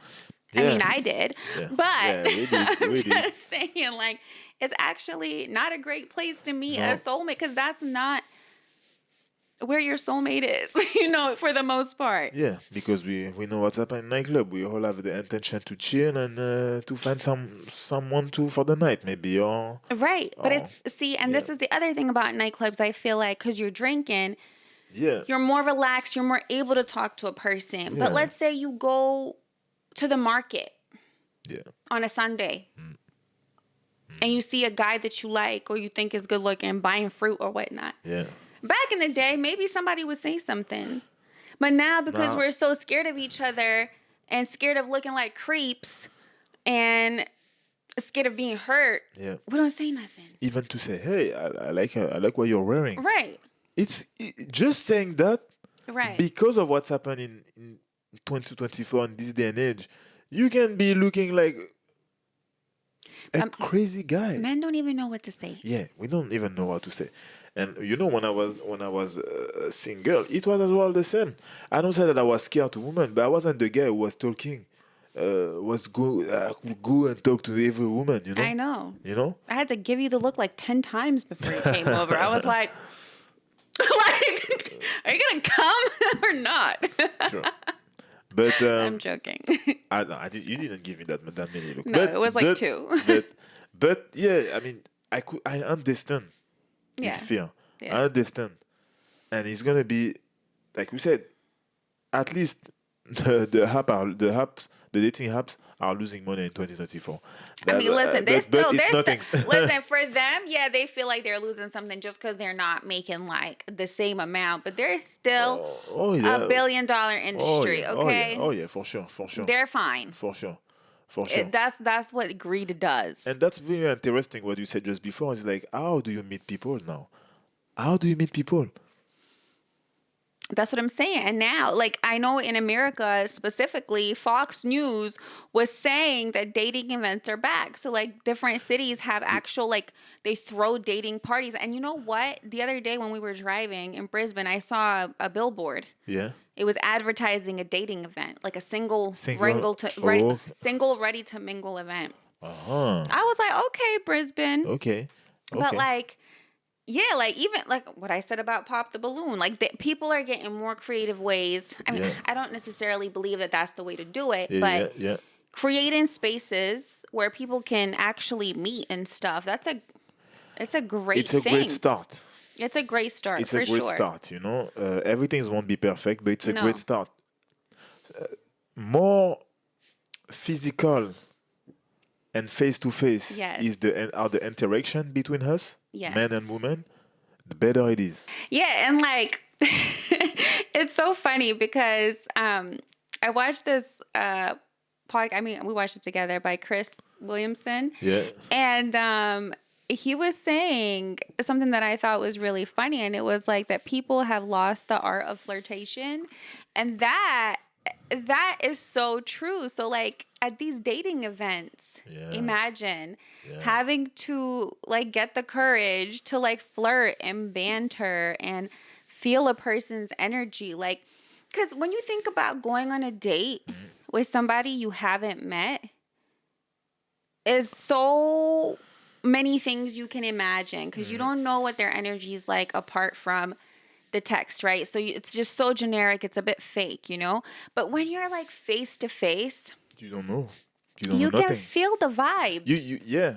S1: I
S2: Yeah.
S1: mean, I did,
S2: Yeah.
S1: but
S2: Yeah, we did.
S1: I'm
S2: We did.
S1: just saying, like, it's actually not a great place to meet a
S2: No.
S1: soulmate, because that's not where your soulmate is, you know, for the most part.
S2: Yeah, because we know what's happening in nightclub. We all have the intention to chill and to find someone to for the night, maybe
S1: Right. But
S2: or
S1: see, and
S2: yeah,
S1: this is the other thing about nightclubs, I feel like, because you're drinking,
S2: yeah,
S1: you're more relaxed, you're more able to talk to a person. But
S2: yeah,
S1: let's say you go to the market
S2: yeah,
S1: on a Sunday and you see a guy that you like or you think is good looking buying fruit or whatnot.
S2: yeah.
S1: Back in the day, maybe somebody would say something. But now, because
S2: Now,
S1: we're so scared of each other and scared of looking like creeps and scared of being hurt,
S2: yeah.
S1: we don't say nothing.
S2: Even to say, hey, I like what you're wearing.
S1: Right.
S2: Just saying that
S1: Right.
S2: because of what's happened in 2024 in this day and age, you can be looking like a
S1: But
S2: crazy guy.
S1: men don't even know what to say.
S2: Yeah, we don't even know what to say. And you know, when I was single, it was as well the same. I don't say that I was scared to women, but I wasn't the guy who was talking, would go and talk to every woman.
S1: I know.
S2: You know.
S1: I had to give you the look like 10 times before you came over. I was like, like, are you going to come or not?
S2: Sure. But
S1: I'm joking.
S2: you didn't give me that many look.
S1: No,
S2: But
S1: it was like
S2: but,
S1: 2.
S2: but yeah, I mean, I understand
S1: Yeah.
S2: his fear.
S1: Yeah.
S2: I understand, and it's gonna be like we said. At least the apps, the dating apps are losing money in 2024.
S1: I mean, listen,
S2: But it's nothing.
S1: listen, for them, yeah, they feel like they're losing something just because they're not making like the same amount, but there's still
S2: Oh
S1: a
S2: yeah.
S1: billion-dollar
S2: Oh
S1: industry,
S2: yeah. Oh yeah.
S1: okay?
S2: Oh yeah. For sure. For sure.
S1: They're fine.
S2: For sure. For sure.
S1: That's what greed does.
S2: And that's very interesting what you said just before. It's like, how do you meet people now? How do you meet people?
S1: That's what I'm saying. And now, like, I know in America specifically, Fox News was saying that dating events are back. So, like, different cities have actual, like, they throw dating parties. And you know what? The other day when we were driving in Brisbane, I saw a billboard.
S2: Yeah.
S1: It was advertising a dating event, like a
S2: Single. Oh.
S1: single ready to mingle event.
S2: Uh huh.
S1: I was like, okay, Brisbane.
S2: Okay.
S1: But,
S2: Okay.
S1: like, yeah, like even like what I said about pop the balloon, like people are getting more creative ways. I mean,
S2: Yeah.
S1: I don't necessarily believe that that's the way to do it,
S2: Yeah.
S1: but
S2: Yeah.
S1: creating spaces where people can actually meet and stuff, it's a great
S2: It's a
S1: thing.
S2: great start.
S1: It's a great start
S2: It's
S1: for
S2: a great
S1: sure.
S2: start, you know. Everything won't be perfect, but it's a
S1: No.
S2: great start. More physical and face to face
S1: Yes.
S2: is the interaction between us,
S1: Yes.
S2: men and women, the better it is.
S1: Yeah, and like it's so funny because I watched this I mean, we watched it together by Chris Williamson.
S2: Yeah.
S1: And he was saying something that I thought was really funny, and it was like that people have lost the art of flirtation, and that is so true. So like at these dating events,
S2: Yeah.
S1: imagine
S2: Yeah.
S1: having to like get the courage to like flirt and banter and feel a person's energy, like because when you think about going on a date with somebody you haven't met, is so many things you can imagine because you don't know what their energy is like apart from the text, right? So it's just so generic. It's a bit fake, you know? But when you're like face to face,
S2: You don't know. You don't
S1: you
S2: know
S1: can
S2: nothing.
S1: feel the vibe.
S2: You yeah.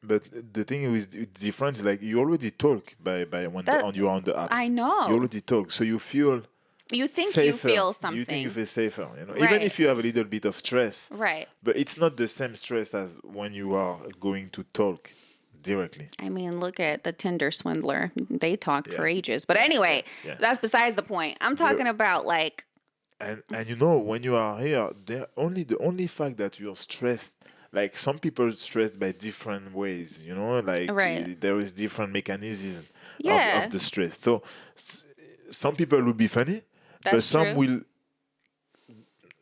S2: But the thing is it's different is like you already talk by when you're on the apps.
S1: I know.
S2: You already talk. So you feel
S1: You think
S2: safer.
S1: you feel something.
S2: You think you feel safer, you know.
S1: Right.
S2: Even if you have a little bit of stress.
S1: Right.
S2: But it's not the same stress as when you are going to talk directly.
S1: I mean, look at the Tinder swindler. They talked for
S2: Yeah.
S1: ages. But anyway,
S2: Yeah.
S1: that's besides the point. I'm talking about like,
S2: And you know when you are here, the only fact that you're stressed, like some people stressed by different ways, you know, like
S1: Right.
S2: there is different mechanism
S1: Yeah.
S2: of the stress. So some people will be funny, but
S1: That's
S2: some
S1: true.
S2: will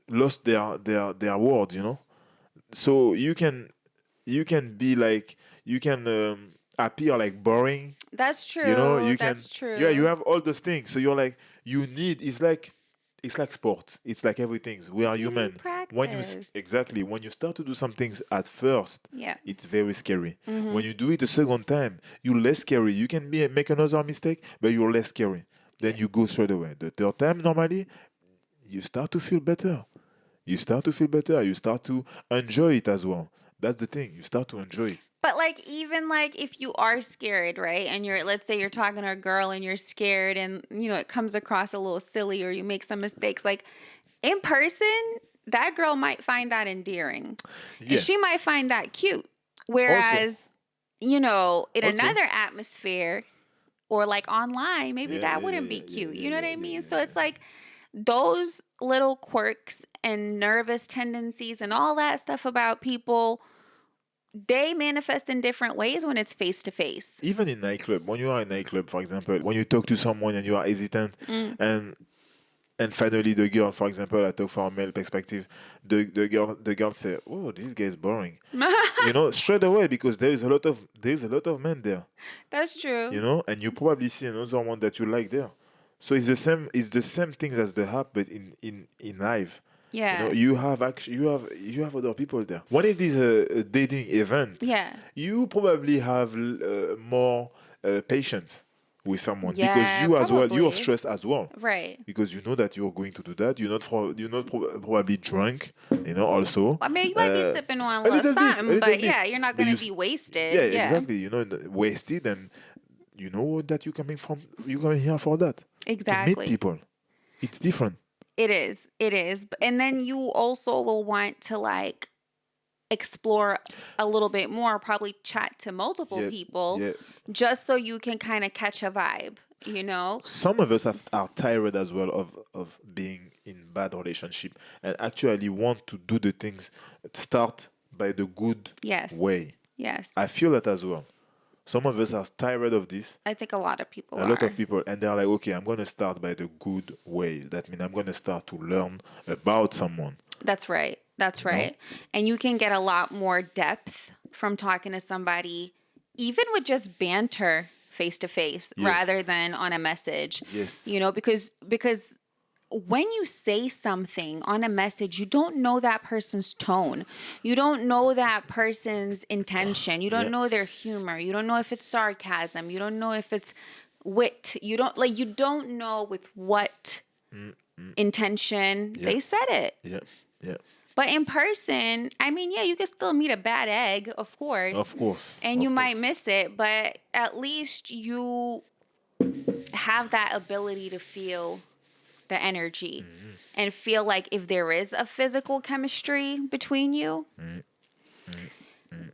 S2: lost their word, you know. So you can be like you can appear like boring,
S1: that's true.
S2: you know. You can
S1: That's true.
S2: yeah, you have all those things. So you're like you need it's like sport. It's like everything. We are
S1: You
S2: human.
S1: need
S2: When
S1: practice.
S2: exactly when you start to do some things at first,
S1: Yeah.
S2: it's very scary.
S1: Mm-hmm.
S2: When you do it a second time, you're less scary. You can make another mistake, but you're less scary. then you go straight away. The third time, normally, you start to feel better. You start to feel better. You start to enjoy it as well. That's the thing. You start to enjoy it.
S1: But like even like if you are scared, right? And you're let's say you're talking to a girl and you're scared and it comes across a little silly or you make some mistakes like in person, that girl might find that endearing. And
S2: Yeah.
S1: she might find that cute.
S2: Also,
S1: Whereas, in
S2: also.
S1: another atmosphere or like online, maybe
S2: Yeah,
S1: that
S2: yeah, yeah,
S1: wouldn't be
S2: yeah, yeah,
S1: cute.
S2: yeah,
S1: You know what
S2: yeah,
S1: I
S2: yeah,
S1: mean?
S2: yeah,
S1: So it's
S2: yeah.
S1: like those little quirks and nervous tendencies and all that stuff about people, they manifest in different ways when it's face to face.
S2: Even in nightclub, when you are in nightclub, for example, when you talk to someone and you are hesitant,
S1: Mm.
S2: and finally the girl, for example, I talk from a male perspective, the girl say, "Oh, this guy is boring," straight away because there is a lot of men there,
S1: That's true.
S2: and you probably see another one that you like there. So it's the same things as the app, but in live.
S1: Yeah.
S2: You have actually you have other people there. When it is a dating event,
S1: Yeah.
S2: you probably have more patience with someone because
S1: Yeah,
S2: you as well you're
S1: probably.
S2: stressed as well
S1: Right.
S2: because you know that you're going to do that. You're not probably drunk, also
S1: I mean, you might be sipping on a
S2: a
S1: little
S2: little bit, a
S1: something,
S2: little
S1: but
S2: bit.
S1: yeah, you're not
S2: But
S1: going
S2: you,
S1: to be
S2: yeah,
S1: wasted. Yeah.
S2: exactly. Wasted, and you know that you're coming from. You're coming here for that to meet
S1: Exactly.
S2: people. It's different.
S1: It is. It is. And then you also will want to like explore a little bit more, probably chat to multiple
S2: Yeah,
S1: people
S2: yeah.
S1: just so you can kind of catch a vibe, you know?
S2: Some of us are tired as well of being in bad relationship and actually want to do the things start by the good
S1: Yes.
S2: way.
S1: Yes.
S2: I feel that as well. Some of us are tired of this,
S1: I think a lot of people
S2: a lot of
S1: are.
S2: people, and they're like, okay, I'm going to start by the good way. That means I'm going to start to learn about someone.
S1: That's right. That's
S2: You know?
S1: right. And you can get a lot more depth from talking to somebody, even with just banter face to face rather
S2: Yes.
S1: than on a message.
S2: Yes.
S1: Because when you say something on a message, you don't know that person's tone. You don't know that person's intention. You don't
S2: Yeah.
S1: know their humor. You don't know if it's sarcasm. You don't know if it's wit. You don't know with what intention
S2: Yeah.
S1: they said it.
S2: Yeah. Yeah.
S1: But in person, I mean, yeah, you can still meet a bad egg, of course,
S2: Of course.
S1: and you
S2: Of
S1: might
S2: course.
S1: miss it, but at least you have that ability to feel the energy and feel like if there is a physical chemistry between you.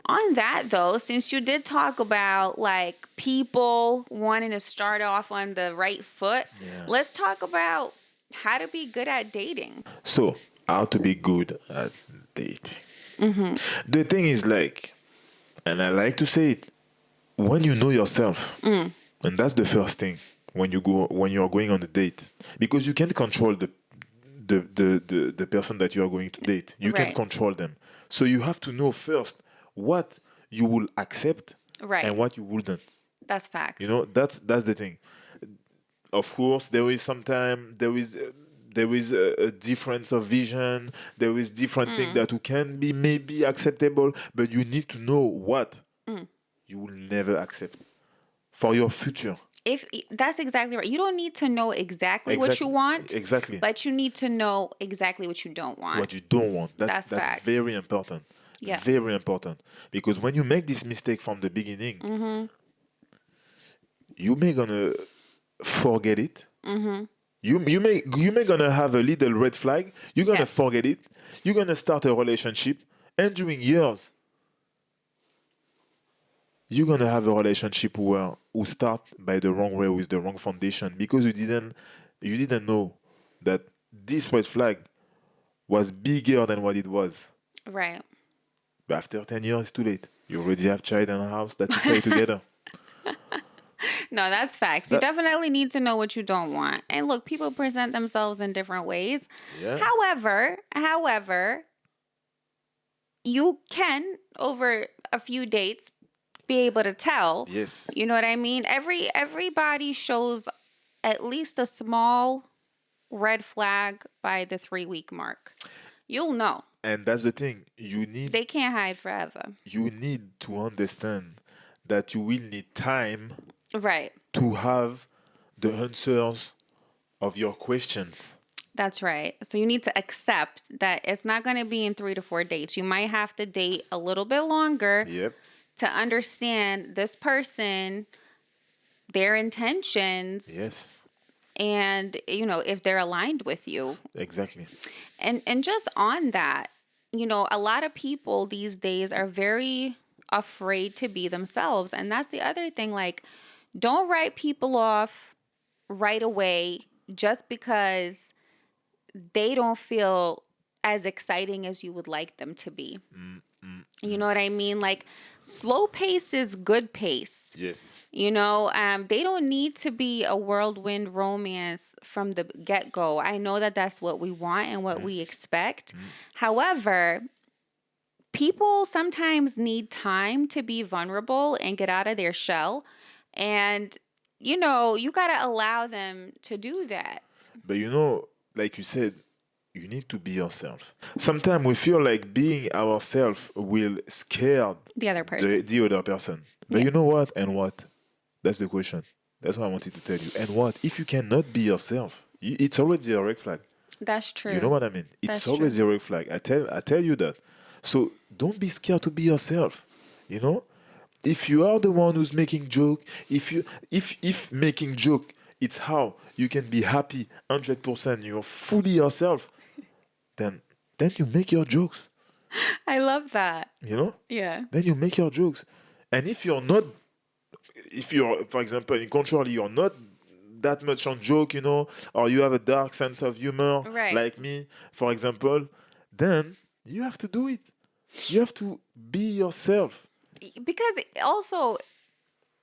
S1: On that though, since you did talk about like people wanting to start off on the right foot,
S2: Yeah.
S1: let's talk about how to be good at dating.
S2: So, how to be good at dating. The thing is like, and I like to say it, when you know yourself, and that's the first thing when you are going on a date, because you can't control the person that you are going to date. You can
S1: Right.
S2: control them. So you have to know first what you will accept
S1: Right.
S2: and what you wouldn't.
S1: That's facts.
S2: That's the thing. Of course, there is a difference of vision. There is different thing that can be maybe acceptable, but you need to know what you will never accept for your future.
S1: If that's exactly right. You don't need to know exactly what you
S2: Exactly.
S1: want,
S2: Exactly.
S1: but you need to know exactly what you don't want.
S2: What you don't want. That's
S1: That's
S2: that's
S1: facts.
S2: very important.
S1: Yeah.
S2: Very important. Because when you make this mistake from the beginning, you may gonna forget it. You may gonna have a little red flag. You're gonna
S1: Yes.
S2: forget it. You're gonna start a relationship, and during years, you're gonna have a relationship who start by the wrong way with the wrong foundation because you didn't know that this red flag was bigger than what it was.
S1: Right.
S2: But after 10 years, it's too late. You already have child and a house that you pay together.
S1: No, that's facts. You
S2: That,
S1: definitely need to know what you don't want. And look, people present themselves in different ways.
S2: yeah.
S1: However, you can over a few dates be able to tell.
S2: Yes.
S1: You know what I mean? Everybody shows at least a small red flag by the 3-week mark. You'll know.
S2: And that's the thing. You need
S1: They can't hide forever.
S2: you need to understand that you will need time
S1: Right.
S2: to have the answers of your questions.
S1: That's right. So you need to accept that it's not going to be in 3 to 4 dates. You might have to date a little bit longer
S2: Yep.
S1: to understand this person, their intentions,
S2: Yes.
S1: and if they're aligned with you.
S2: Exactly.
S1: And just on that, a lot of people these days are very afraid to be themselves. And that's the other thing. Like, don't write people off right away just because they don't feel as exciting as you would like them to be. You know what I mean? Like, slow pace is good pace.
S2: Yes.
S1: They don't need to be a whirlwind romance from the get-go. I know that that's what we want and what we expect. However, people sometimes need time to be vulnerable and get out of their shell. And, you got to allow them to do that.
S2: But like you said, you need to be yourself. Sometimes we feel like being ourselves will scare
S1: The other person.
S2: the other person. But
S1: Yeah.
S2: you know what? And what? That's the question. That's what I wanted to tell you. And what? If you cannot be yourself, it's already a red flag.
S1: That's true.
S2: You know what I mean? It's
S1: That's
S2: already
S1: true.
S2: a red flag. I tell you that. So don't be scared to be yourself. You know? If you are the one who's making joke, if making joke, it's how you can be happy 100%, you're fully yourself, then you make your jokes,
S1: I love that.
S2: you know?
S1: Yeah.
S2: Then you make your jokes. And if you're, for example, in contrary, you're not that much on joke, or you have a dark sense of humor,
S1: Right.
S2: like me, for example, then you have to do it. You have to be yourself.
S1: Because also,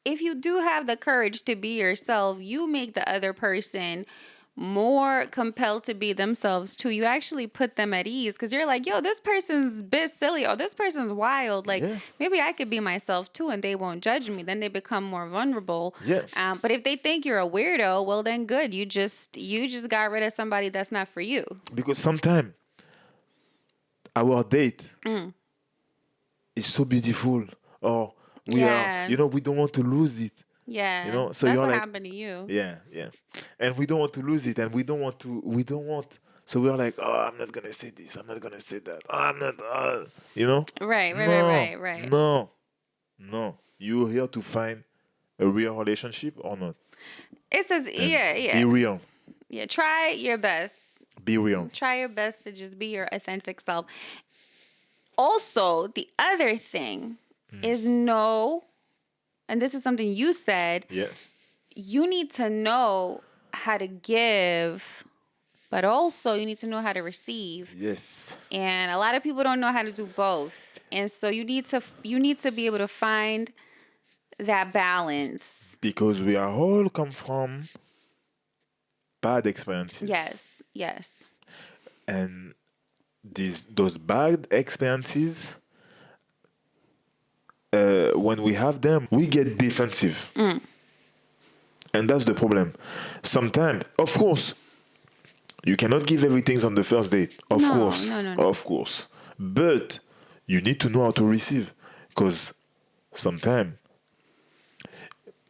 S1: if you do have the courage to be yourself, you make the other person more compelled to be themselves too. You actually put them at ease because you're like, yo, this person's a bit silly or this person's wild. Like,
S2: Yeah.
S1: maybe I could be myself too and they won't judge me. Then they become more vulnerable.
S2: Yeah.
S1: But if they think you're a weirdo, well, then good. You just got rid of somebody that's not for you.
S2: Because sometimes our date is so beautiful, or
S1: Yeah.
S2: we don't want to lose it.
S1: Yeah.
S2: So
S1: That's
S2: you're
S1: what
S2: like,
S1: happened to you.
S2: yeah, and we don't want to lose it, and we don't want. So we're like, oh, I'm not gonna say this, I'm not gonna say that. Oh, I'm not,
S1: Right.
S2: No,
S1: Right.
S2: no. You're here to find a real relationship or not?
S1: It says,
S2: And
S1: yeah.
S2: be real.
S1: Yeah, try your best.
S2: Be real.
S1: Try your best to just be your authentic self. Also, the other thing is know, and this is something you said,
S2: Yeah.
S1: you need to know how to give, but also you need to know how to receive.
S2: Yes.
S1: And a lot of people don't know how to do both. And so you need to be able to find that balance.
S2: Because we are all come from bad experiences.
S1: Yes.
S2: And those bad experiences, when we have them, we get defensive. And that's the problem. Sometimes, of course, you cannot give everything on the first date. Of
S1: No,
S2: course.
S1: no.
S2: Of course. But you need to know how to receive. Because sometimes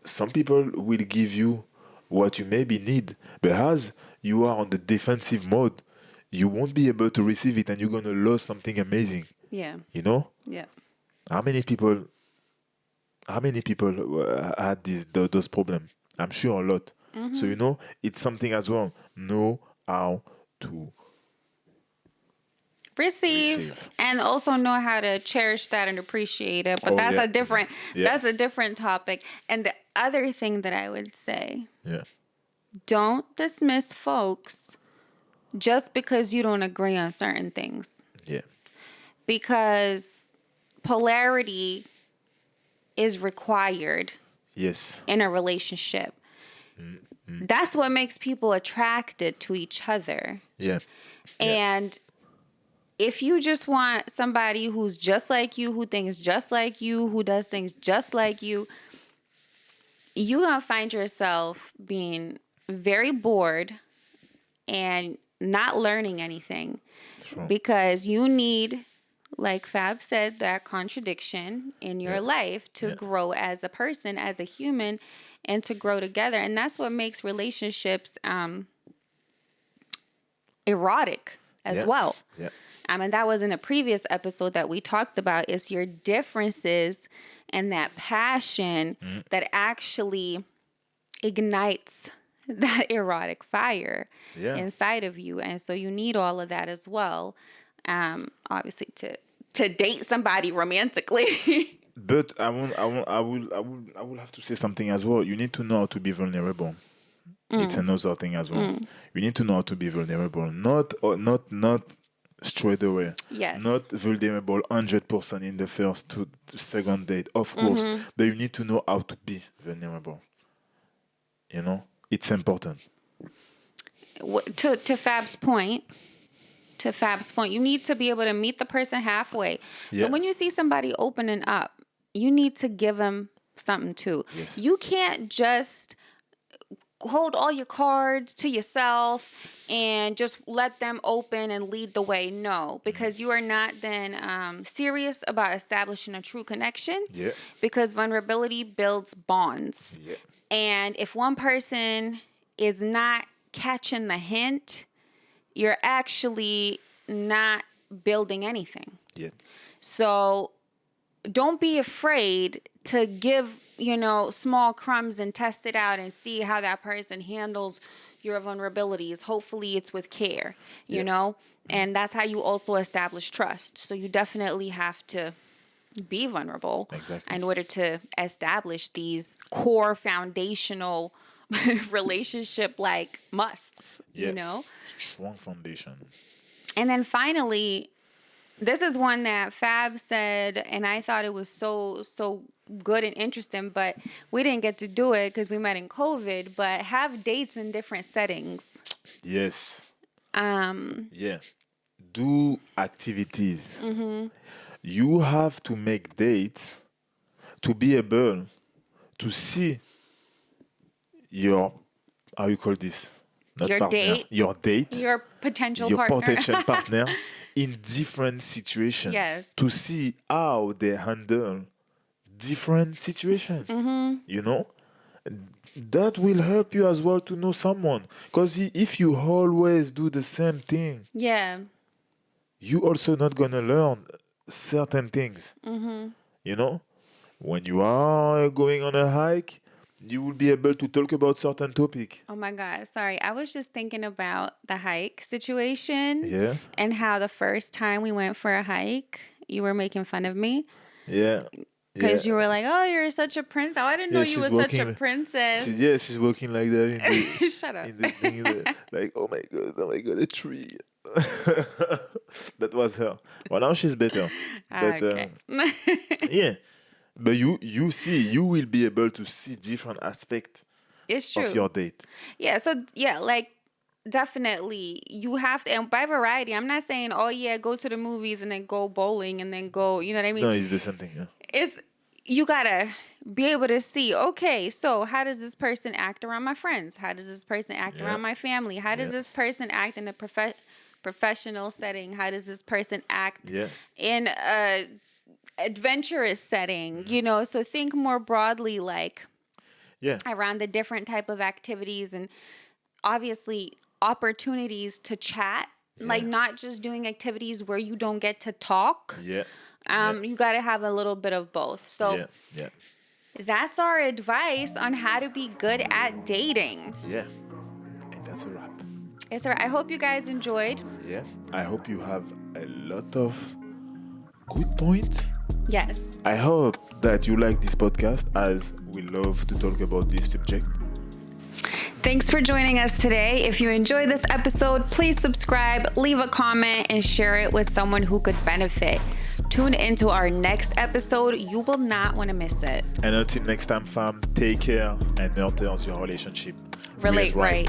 S2: some people will give you what you maybe need. But as you are on the defensive mode, you won't be able to receive it, and you're going to lose something amazing.
S1: Yeah. Yeah.
S2: How many people had those problems? I'm sure a lot. So it's something as well. Know how to
S1: Receive and also know how to cherish that and appreciate it. But that's a different topic. And the other thing that I would say, don't dismiss folks just because you don't agree on certain things.
S2: Yeah.
S1: Because polarity is required
S2: Yes.
S1: in a relationship. That's what makes people attracted to each other.
S2: Yeah.
S1: And if you just want somebody who's just like you, who thinks just like you, who does things just like you, you're going to find yourself being very bored and not learning anything.
S2: Sure.
S1: Because you need like Fab said, that contradiction in your
S2: Yeah.
S1: life to
S2: Yeah.
S1: grow as a person, as a human, and to grow together. And that's what makes relationships erotic as
S2: Yeah.
S1: well.
S2: Yeah.
S1: And that was in a previous episode that we talked about, is your differences and that passion that actually ignites that erotic fire
S2: Yeah.
S1: inside of you. And so you need all of that as well, obviously to date somebody romantically.
S2: But I will have to say something as well. You need to know how to be vulnerable. It's another thing as well. You need to know how to be vulnerable. Not straight away.
S1: Yes.
S2: Not vulnerable 100% in the first to second date, of course. But you need to know how to be vulnerable. You know, it's important.
S1: To Fab's point, you need to be able to meet the person halfway.
S2: Yeah.
S1: So when you see somebody opening up, you need to give them something too.
S2: Yes.
S1: You can't just hold all your cards to yourself and just let them open and lead the way. No, because you are not then serious about establishing a true connection.
S2: Yeah.
S1: Because vulnerability builds bonds.
S2: Yeah.
S1: And if one person is not catching the hint, you're actually not building anything.
S2: Yeah.
S1: So don't be afraid to give, small crumbs and test it out and see how that person handles your vulnerabilities. Hopefully it's with care, you know, and that's how you also establish trust. So you definitely have to be vulnerable in order to establish these core foundational relationship like musts, you know?
S2: Strong foundation.
S1: And then finally, this is one that Fab said, and I thought it was so good and interesting, but we didn't get to do it because we met in COVID, but have dates in different settings.
S2: Yes. Yeah. Do activities. You have to make dates to be able to see your, how you call this? Not
S1: Your
S2: partner,
S1: date.
S2: Your date.
S1: Your potential
S2: Your
S1: partner.
S2: potential partner in different situations.
S1: Yes.
S2: To see how they handle different situations. You know? That will help you as well to know someone. Because if you always do the same thing,
S1: Yeah.
S2: you also not gonna learn certain things. You know, when you are going on a hike, you will be able to talk about certain topic.
S1: Oh my God. Sorry. I was just thinking about the hike situation.
S2: Yeah.
S1: And how the first time we went for a hike, you were making fun of me.
S2: Yeah.
S1: Because you were like, oh, you're such a princess. Oh, I didn't know you were such a princess.
S2: She's walking like that in the,
S1: Shut up.
S2: in the thing, like, oh my god, a tree. That was her. Well, now she's better. But
S1: Okay.
S2: yeah, but you will be able to see different aspects
S1: It's true.
S2: of your date.
S1: Yeah. So, yeah, like, definitely you have to. And by variety, I'm not saying, oh, yeah, go to the movies and then go bowling and then go, you know what I mean?
S2: No, it's the same thing. Yeah.
S1: You gotta be able to see, okay, so how does this person act around my friends? How does this person act around my family? How does this person act in a professional setting? How does this person act in a adventurous setting? You know, so think more broadly, like around the different type of activities and obviously opportunities to chat. Like not just doing activities where you don't get to talk. You got to have a little bit of both. So that's our advice on how to be good at dating.
S2: Yeah. And that's a wrap.
S1: It's all right. I hope you guys enjoyed.
S2: Yeah. I hope you have a lot of good points.
S1: Yes.
S2: I hope that you like this podcast as we love to talk about this subject.
S1: Thanks for joining us today. If you enjoyed this episode, please subscribe, leave a comment, and share it with someone who could benefit. Tune into our next episode. You will not want to miss it.
S2: And until next time, fam, take care and nurture your relationship.
S1: Relate right.